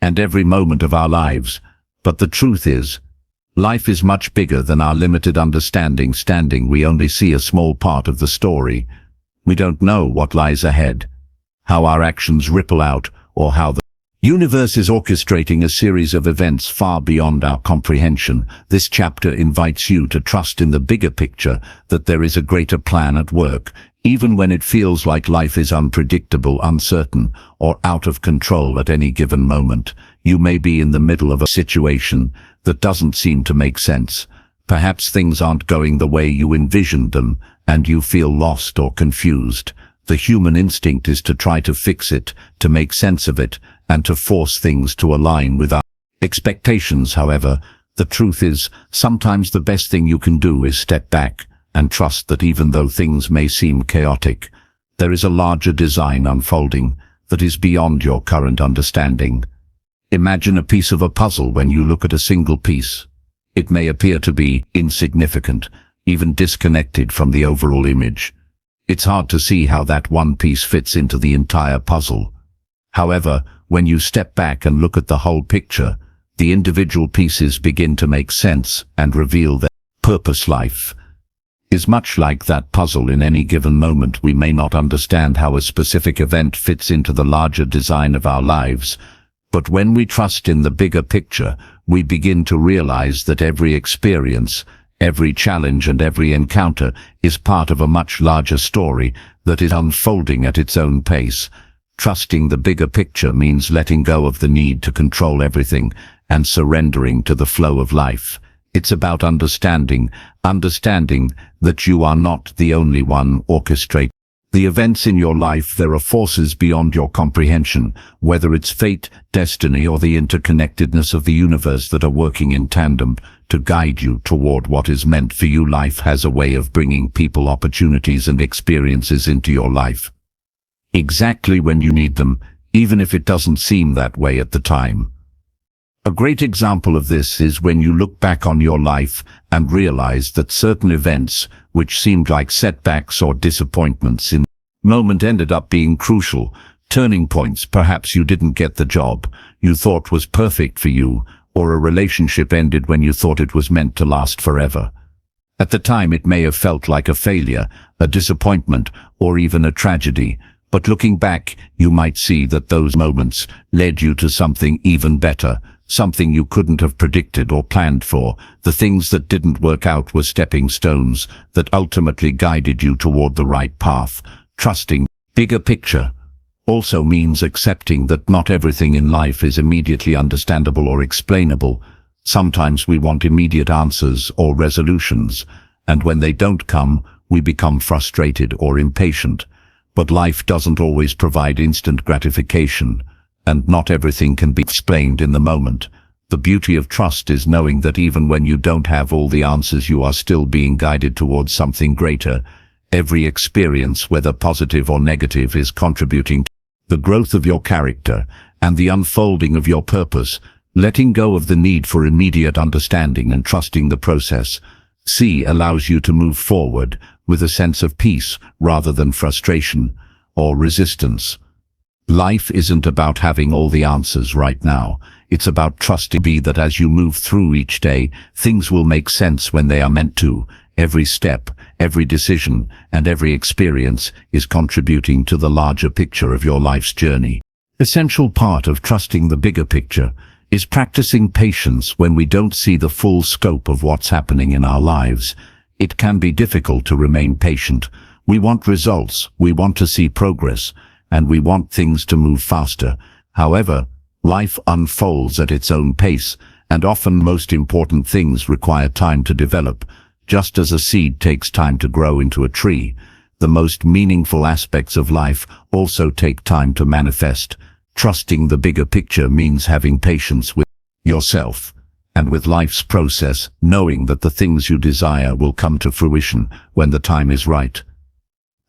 and every moment of our lives. But the truth is, life is much bigger than our limited understanding. We only see a small part of the story. We don't know what lies ahead, how our actions ripple out, or how the universe is orchestrating a series of events far beyond our comprehension. This chapter invites you to trust in the bigger picture, that there is a greater plan at work, even when it feels like life is unpredictable, uncertain, or out of control at any given moment. You may be in the middle of a situation that doesn't seem to make sense. Perhaps things aren't going the way you envisioned them, and you feel lost or confused. The human instinct is to try to fix it, to make sense of it, and to force things to align with our expectations. However, the truth is, sometimes the best thing you can do is step back and trust that even though things may seem chaotic, there is a larger design unfolding that is beyond your current understanding. Imagine a piece of a puzzle. When you look at a single piece, it may appear to be insignificant, even disconnected from the overall image. It's hard to see how that one piece fits into the entire puzzle. However, when you step back and look at the whole picture, the individual pieces begin to make sense and reveal their purpose. Life is much like that puzzle. In any given moment, we may not understand how a specific event fits into the larger design of our lives, but when we trust in the bigger picture, we begin to realize that every experience, every challenge, and every encounter is part of a much larger story that is unfolding at its own pace. Trusting the bigger picture means letting go of the need to control everything and surrendering to the flow of life. It's about understanding that you are not the only one orchestrating the events in your life. There are forces beyond your comprehension, whether it's fate, destiny, or the interconnectedness of the universe, that are working in tandem to guide you toward what is meant for you. Life has a way of bringing people, opportunities, and experiences into your life exactly when you need them, even if it doesn't seem that way at the time. A great example of this is when you look back on your life and realize that certain events, which seemed like setbacks or disappointments in the moment, ended up being crucial turning points. Perhaps you didn't get the job you thought was perfect for you, or a relationship ended when you thought it was meant to last forever. At the time, it may have felt like a failure, a disappointment, or even a tragedy. But looking back, you might see that those moments led you to something even better, something you couldn't have predicted or planned for. The things that didn't work out were stepping stones that ultimately guided you toward the right path. Trusting bigger picture also means accepting that not everything in life is immediately understandable or explainable. Sometimes we want immediate answers or resolutions, and when they don't come, we become frustrated or impatient. But life doesn't always provide instant gratification, and not everything can be explained in the moment. The beauty of trust is knowing that even when you don't have all the answers, you are still being guided towards something greater. Every experience, whether positive or negative, is contributing to the growth of your character and the unfolding of your purpose. Letting go of the need for immediate understanding and trusting the process allows you to move forward with a sense of peace rather than frustration or resistance. Life isn't about having all the answers right now. It's about trusting that as you move through each day, things will make sense when they are meant to. Every step, every decision, and every experience is contributing to the larger picture of your life's journey. Essential part of trusting the bigger picture is practicing patience when we don't see the full scope of what's happening in our lives. It can be difficult to remain patient. We want results, we want to see progress, and we want things to move faster. However, life unfolds at its own pace, and often most important things require time to develop. Just as a seed takes time to grow into a tree, the most meaningful aspects of life also take time to manifest. Trusting the bigger picture means having patience with yourself and with life's process, knowing that the things you desire will come to fruition when the time is right.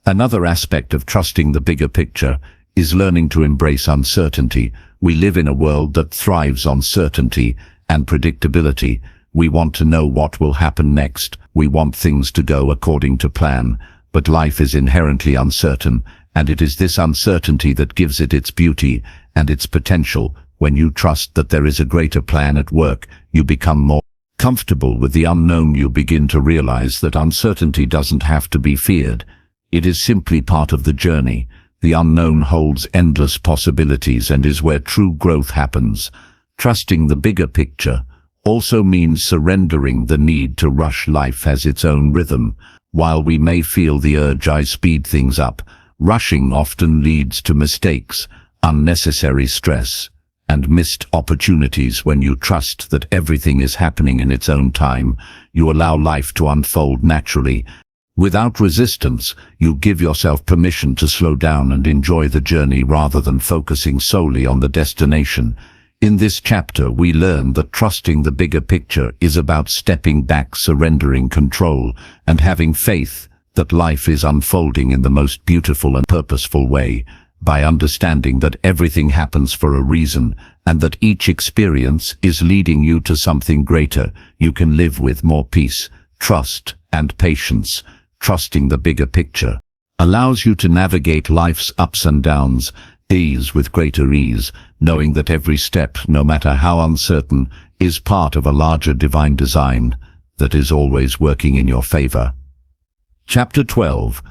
Another aspect of trusting the bigger picture is learning to embrace uncertainty. We live in a world that thrives on certainty and predictability. We want to know what will happen next. We want things to go according to plan. But life is inherently uncertain, and it is this uncertainty that gives it its beauty and its potential. When you trust that there is a greater plan at work, you become more comfortable with the unknown. You begin to realize that uncertainty doesn't have to be feared. It is simply part of the journey. The unknown holds endless possibilities and is where true growth happens. Trusting the bigger picture also means surrendering the need to rush. Life has its own rhythm. While we may feel the urge to speed things up, rushing often leads to mistakes, unnecessary stress, and missed opportunities. When you trust that everything is happening in its own time, you allow life to unfold naturally. Without resistance, you give yourself permission to slow down and enjoy the journey rather than focusing solely on the destination. In this chapter, we learn that trusting the bigger picture is about stepping back, surrendering control, and having faith that life is unfolding in the most beautiful and purposeful way. By understanding that everything happens for a reason and that each experience is leading you to something greater, you can live with more peace, trust, and patience. Trusting the bigger picture allows you to navigate life's ups and downs with greater ease, knowing that every step, no matter how uncertain, is part of a larger divine design that is always working in your favor. Chapter 12.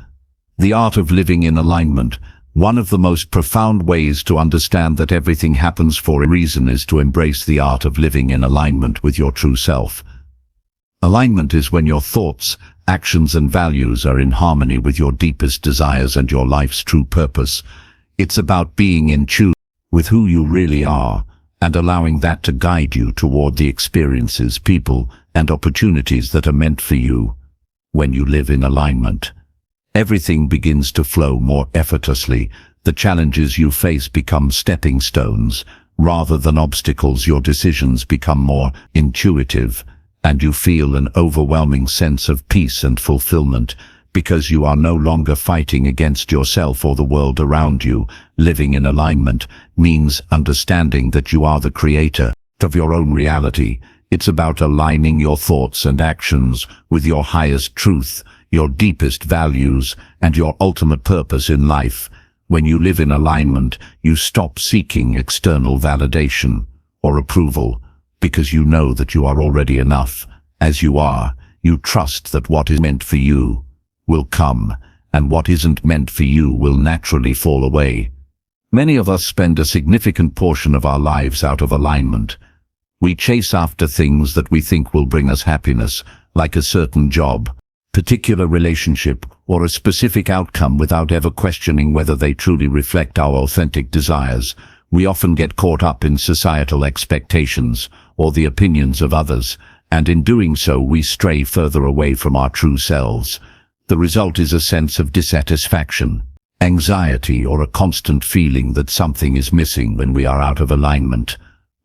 The Art of Living in Alignment. One of the most profound ways to understand that everything happens for a reason is to embrace the art of living in alignment with your true self. Alignment is when your thoughts, actions, and values are in harmony with your deepest desires and your life's true purpose. It's about being in tune with who you really are and allowing that to guide you toward the experiences, people, and opportunities that are meant for you. When you live in alignment, everything begins to flow more effortlessly. The challenges you face become stepping stones rather than obstacles. Your decisions become more intuitive, and you feel an overwhelming sense of peace and fulfillment because you are no longer fighting against yourself or the world around you. Living in alignment means understanding that you are the creator of your own reality. It's about aligning your thoughts and actions with your highest truth, your deepest values, and your ultimate purpose in life. When you live in alignment, you stop seeking external validation or approval because you know that you are already enough. As you are, you trust that what is meant for you will come, and what isn't meant for you will naturally fall away. Many of us spend a significant portion of our lives out of alignment. We chase after things that we think will bring us happiness, like a certain job, particular relationship, or a specific outcome, without ever questioning whether they truly reflect our authentic desires. We often get caught up in societal expectations or the opinions of others, and in doing so we stray further away from our true selves. The result is a sense of dissatisfaction, anxiety, or a constant feeling that something is missing. When we are out of alignment,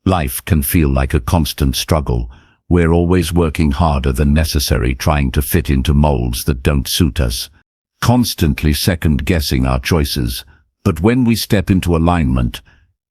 life can feel like a constant struggle. We're always working harder than necessary, trying to fit into molds that don't suit us, constantly second-guessing our choices. But when we step into alignment,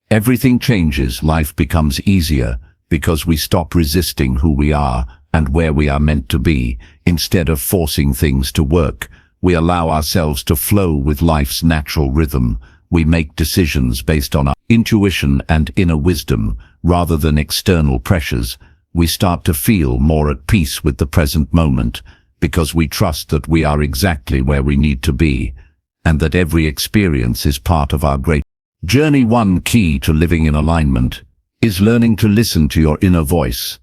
everything changes. Life becomes easier because we stop resisting who we are and where we are meant to be. Instead of forcing things to work, we allow ourselves to flow with life's natural rhythm. We make decisions based on our intuition and inner wisdom rather than external pressures. We start to feel more at peace with the present moment because we trust that we are exactly where we need to be and that every experience is part of our great journey. One key to living in alignment is learning to listen to your inner voice.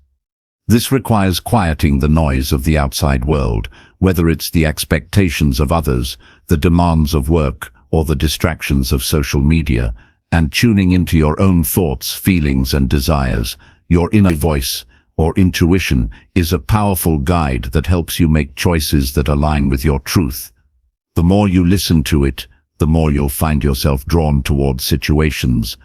This requires quieting the noise of the outside world, whether it's the expectations of others, the demands of work, or the distractions of social media, and tuning into your own thoughts, feelings, and desires. Your inner voice, or intuition, is a powerful guide that helps you make choices that align with your truth. The more you listen to it, the more you'll find yourself drawn towards situations,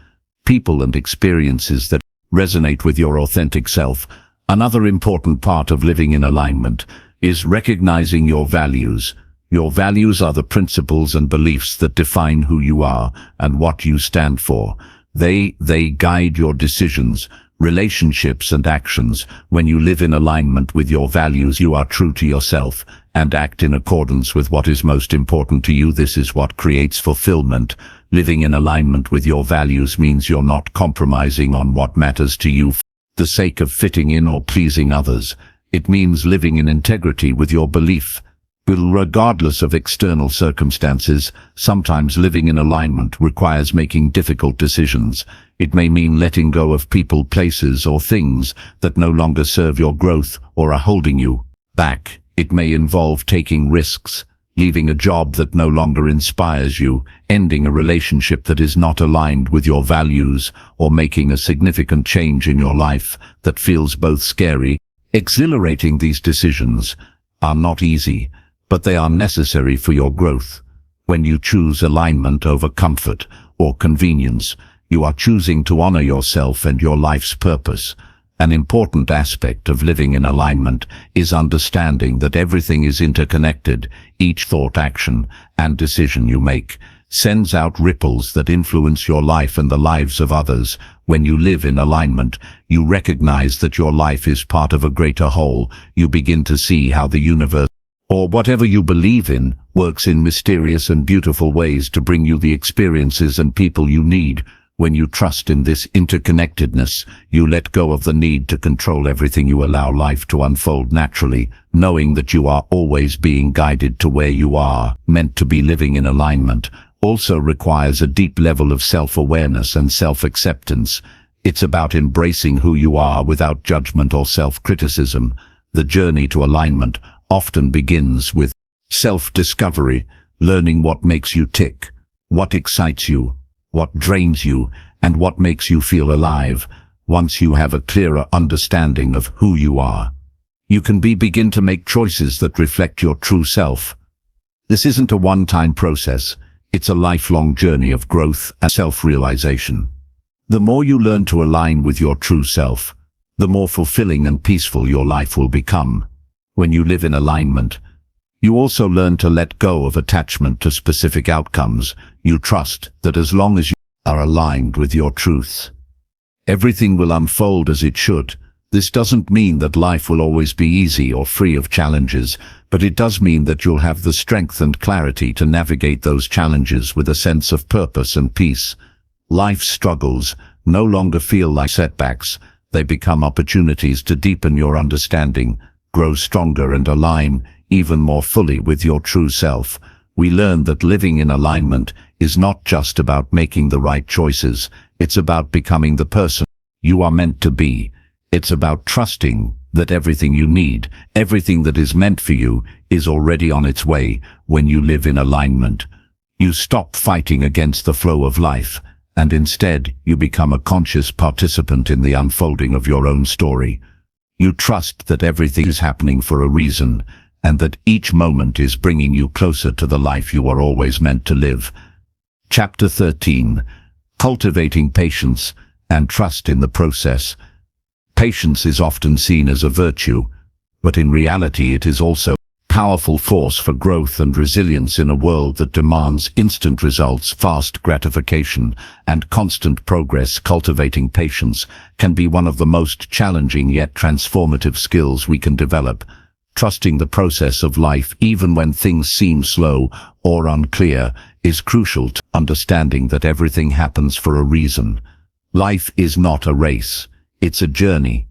people, and experiences that resonate with your authentic self. Another important part of living in alignment is recognizing your values. Your values are the principles and beliefs that define who you are and what you stand for. They guide your decisions, relationships and actions. When you live in alignment with your values, you are true to yourself and act in accordance with what is most important to you. This is what creates fulfillment. Living in alignment with your values means you're not compromising on what matters to you for the sake of fitting in or pleasing others. It means living in integrity with your belief. Regardless of external circumstances, sometimes living in alignment requires making difficult decisions. It may mean letting go of people, places, or things that no longer serve your growth or are holding you back. It may involve taking risks, leaving a job that no longer inspires you, ending a relationship that is not aligned with your values, or making a significant change in your life that feels both scary and exhilarating. These decisions are not easy, but they are necessary for your growth. When you choose alignment over comfort or convenience, you are choosing to honor yourself and your life's purpose. An important aspect of living in alignment is understanding that everything is interconnected. Each thought, action, and decision you make sends out ripples that influence your life and the lives of others. When you live in alignment, you recognize that your life is part of a greater whole. You begin to see how the universe, or whatever you believe in, works in mysterious and beautiful ways to bring you the experiences and people you need. When you trust in this interconnectedness, you let go of the need to control everything. You allow life to unfold naturally, knowing that you are always being guided to where you are meant to be. Living in alignment also requires a deep level of self-awareness and self-acceptance. It's about embracing who you are without judgment or self-criticism. The journey to alignment often begins with self-discovery, learning what makes you tick, what excites you, what drains you, and what makes you feel alive. Once you have a clearer understanding of who you are, you can begin to make choices that reflect your true self. This isn't a one-time process. It's a lifelong journey of growth and self-realization. The more you learn to align with your true self, the more fulfilling and peaceful your life will become. When you live in alignment, you also learn to let go of attachment to specific outcomes. You trust that as long as you are aligned with your truth, everything will unfold as it should. This doesn't mean that life will always be easy or free of challenges, but it does mean that you'll have the strength and clarity to navigate those challenges with a sense of purpose and peace. Life's struggles no longer feel like setbacks. They become opportunities to deepen your understanding, grow stronger, and align even more fully with your true self. We learn that living in alignment is not just about making the right choices. It's about becoming the person you are meant to be. It's about trusting that everything you need, everything that is meant for you, is already on its way. When you live in alignment, you stop fighting against the flow of life, and instead you become a conscious participant in the unfolding of your own story. You trust that everything is happening for a reason, and that each moment is bringing you closer to the life you are always meant to live. Chapter 13. Cultivating patience and trust in the process. Patience is often seen as a virtue, but in reality it is also a powerful force for growth and resilience. In a world that demands instant results, fast gratification, and constant progress, cultivating patience can be one of the most challenging yet transformative skills we can develop. Trusting the process of life, even when things seem slow or unclear, is crucial to understanding that everything happens for a reason. Life is not a race, it's a journey.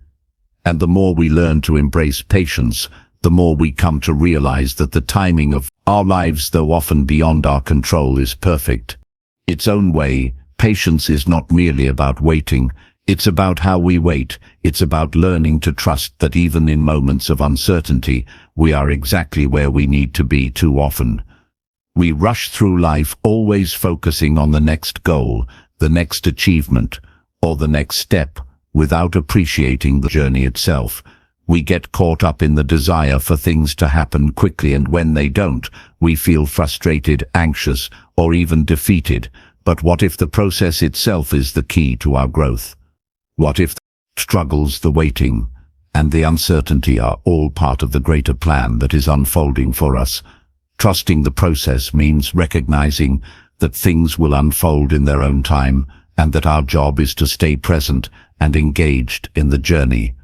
And the more we learn to embrace patience, the more we come to realize that the timing of our lives, though often beyond our control, is perfect. Its own way, patience is not merely about waiting. It's about how we wait. It's about learning to trust that even in moments of uncertainty, we are exactly where we need to be. Too often, we rush through life, always focusing on the next goal, the next achievement, or the next step, without appreciating the journey itself. We get caught up in the desire for things to happen quickly, and when they don't, we feel frustrated, anxious, or even defeated. But what if the process itself is the key to our growth? What if the struggles, the waiting, and the uncertainty are all part of the greater plan that is unfolding for us? Trusting the process means recognizing that things will unfold in their own time, and that our job is to stay present and engaged in the journey.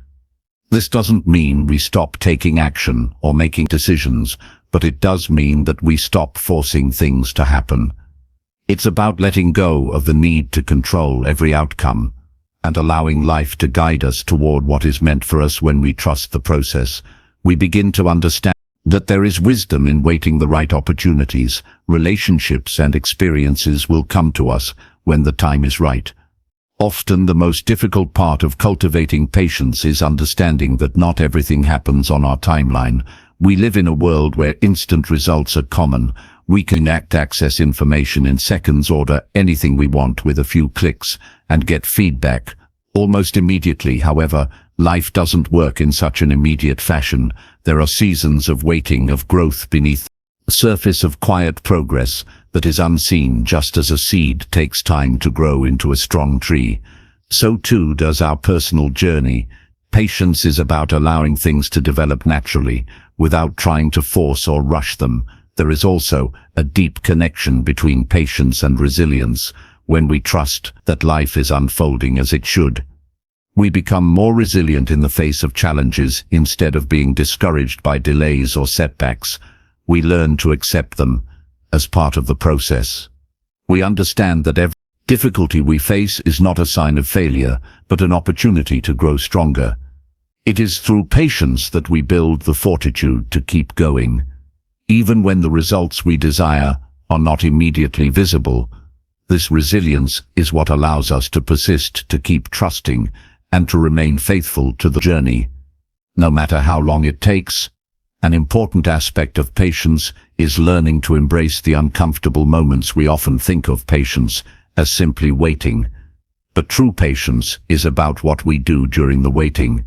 This doesn't mean we stop taking action or making decisions, but it does mean that we stop forcing things to happen. It's about letting go of the need to control every outcome and allowing life to guide us toward what is meant for us. When we trust the process, we begin to understand that there is wisdom in waiting. The right opportunities, relationships, and experiences will come to us when the time is right. Often the most difficult part of cultivating patience is understanding that not everything happens on our timeline. We live in a world where instant results are common. We can access information in seconds, order anything we want with a few clicks, and get feedback almost immediately. However, life doesn't work in such an immediate fashion. There are seasons of waiting, of growth beneath the surface, of quiet progress that is unseen. Just as a seed takes time to grow into a strong tree, so too does our personal journey. Patience is about allowing things to develop naturally, without trying to force or rush them. There is also a deep connection between patience and resilience. When we trust that life is unfolding as it should, we become more resilient in the face of challenges. Instead of being discouraged by delays or setbacks, we learn to accept them as part of the process. We understand that every difficulty we face is not a sign of failure, but an opportunity to grow stronger. It is through patience that we build the fortitude to keep going, even when the results we desire are not immediately visible. This resilience is what allows us to persist, to keep trusting, and to remain faithful to the journey, no matter how long it takes. An important aspect of patience is learning to embrace the uncomfortable moments. We often think of patience as simply waiting, but true patience is about what we do during the waiting.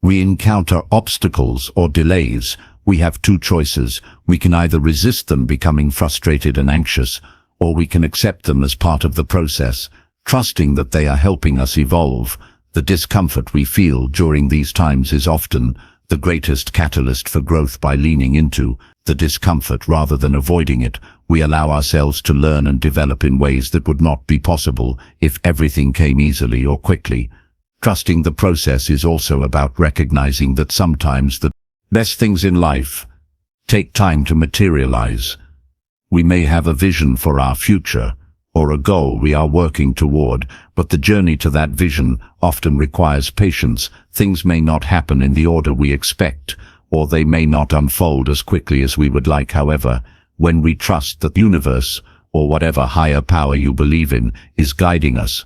We encounter obstacles or delays. We have two choices. We can either resist them, becoming frustrated and anxious, or we can accept them as part of the process, trusting that they are helping us evolve. The discomfort we feel during these times is often the greatest catalyst for growth. By leaning into the discomfort rather than avoiding it, we allow ourselves to learn and develop in ways that would not be possible if everything came easily or quickly. Trusting the process is also about recognizing that sometimes the best things in life take time to materialize. We may have a vision for our future or a goal we are working toward, but the journey to that vision often requires patience. Things may not happen in the order we expect, or they may not unfold as quickly as we would like. However, when we trust that the universe, or whatever higher power you believe in, is guiding us,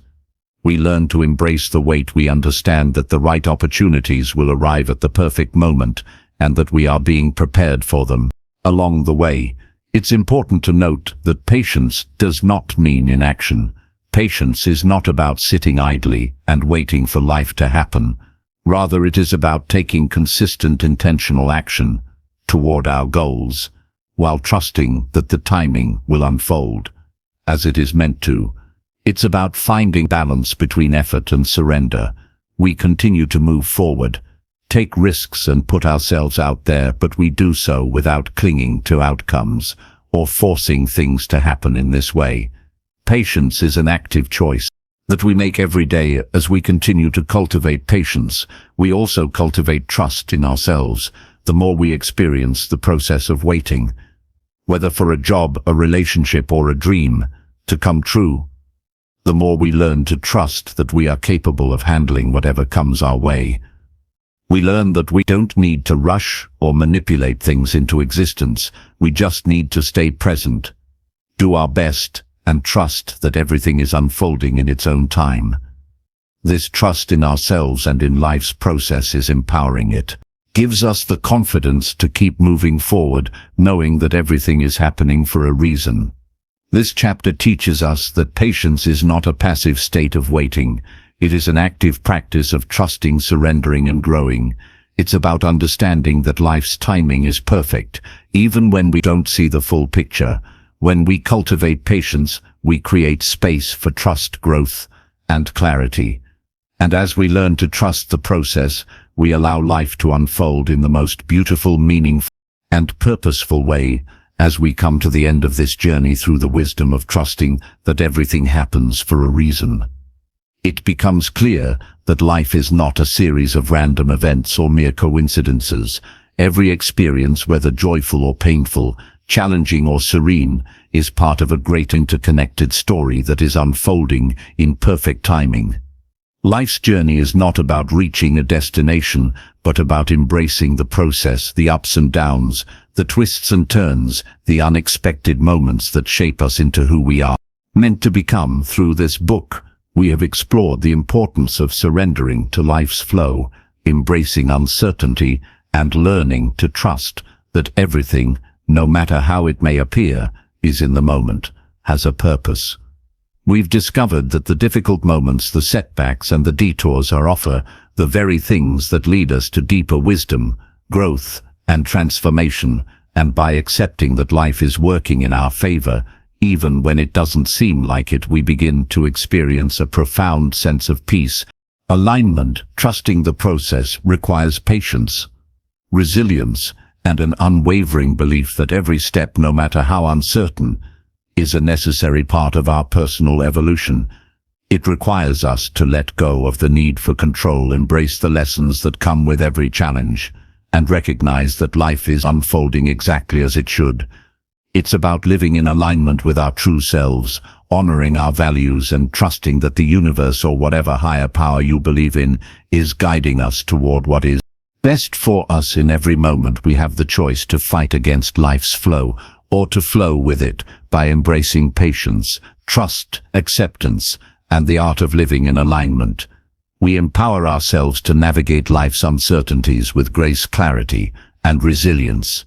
we learn to embrace the wait. We understand that the right opportunities will arrive at the perfect moment, and that we are being prepared for them along the way. It's important to note that patience does not mean inaction. Patience is not about sitting idly and waiting for life to happen. Rather, it is about taking consistent, intentional action toward our goals, while trusting that the timing will unfold as it is meant to. It's about finding balance between effort and surrender. We continue to move forward, take risks, and put ourselves out there, but we do so without clinging to outcomes or forcing things to happen in this way. Patience is an active choice that we make every day. As we continue to cultivate patience, we also cultivate trust in ourselves. The more we experience the process of waiting, whether for a job, a relationship, or a dream to come true, the more we learn to trust that we are capable of handling whatever comes our way. We learn that we don't need to rush or manipulate things into existence. We just need to stay present, do our best, and trust that everything is unfolding in its own time. This trust in ourselves and in life's process is empowering. It gives us the confidence to keep moving forward, knowing that everything is happening for a reason. This chapter teaches us that patience is not a passive state of waiting. It is an active practice of trusting, surrendering, and growing. It's about understanding that life's timing is perfect, even when we don't see the full picture. When we cultivate patience, we create space for trust, growth, and clarity. And as we learn to trust the process, we allow life to unfold in the most beautiful, meaningful, and purposeful way. As we come to the end of this journey through the wisdom of trusting that everything happens for a reason, It becomes clear that life is not a series of random events or mere coincidences. Every experience, whether joyful or painful, challenging or serene, is part of a great interconnected story that is unfolding in perfect timing. Life's journey is not about reaching a destination, but about embracing the process, the ups and downs, the twists and turns, the unexpected moments that shape us into who we are meant to become. Through this book, we have explored the importance of surrendering to life's flow, embracing uncertainty, and learning to trust that everything, no matter how it may appear, is in the moment, has a purpose. We've discovered that the difficult moments, the setbacks, and the detours are often the very things that lead us to deeper wisdom, growth, and transformation, and by accepting that life is working in our favor, even when it doesn't seem like it, we begin to experience a profound sense of peace, alignment. Trusting the process requires patience, resilience, and an unwavering belief that every step, no matter how uncertain, is a necessary part of our personal evolution. It requires us to let go of the need for control, embrace the lessons that come with every challenge, and recognize that life is unfolding exactly as it should. It's about living in alignment with our true selves, honoring our values, and trusting that the universe, or whatever higher power you believe in, is guiding us toward what is best for us. In every moment, we have the choice to fight against life's flow, or to flow with it. By embracing patience, trust, acceptance, and the art of living in alignment, we empower ourselves to navigate life's uncertainties with grace, clarity, and resilience.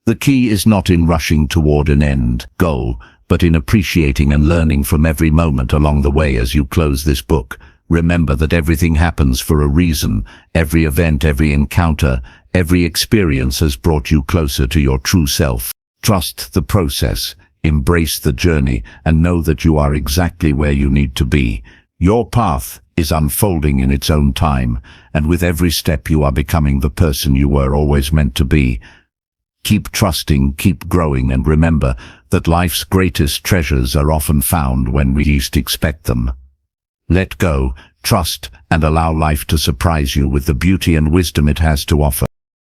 The key is not in rushing toward an end goal, but in appreciating and learning from every moment along the way. As you close this book, remember that everything happens for a reason. Every event, every encounter, every experience has brought you closer to your true self. Trust the process, embrace the journey, and know that you are exactly where you need to be. Your path is unfolding in its own time, and with every step you are becoming the person you were always meant to be. Keep trusting, keep growing, and remember that life's greatest treasures are often found when we least expect them. Let go, trust, and allow life to surprise you with the beauty and wisdom it has to offer.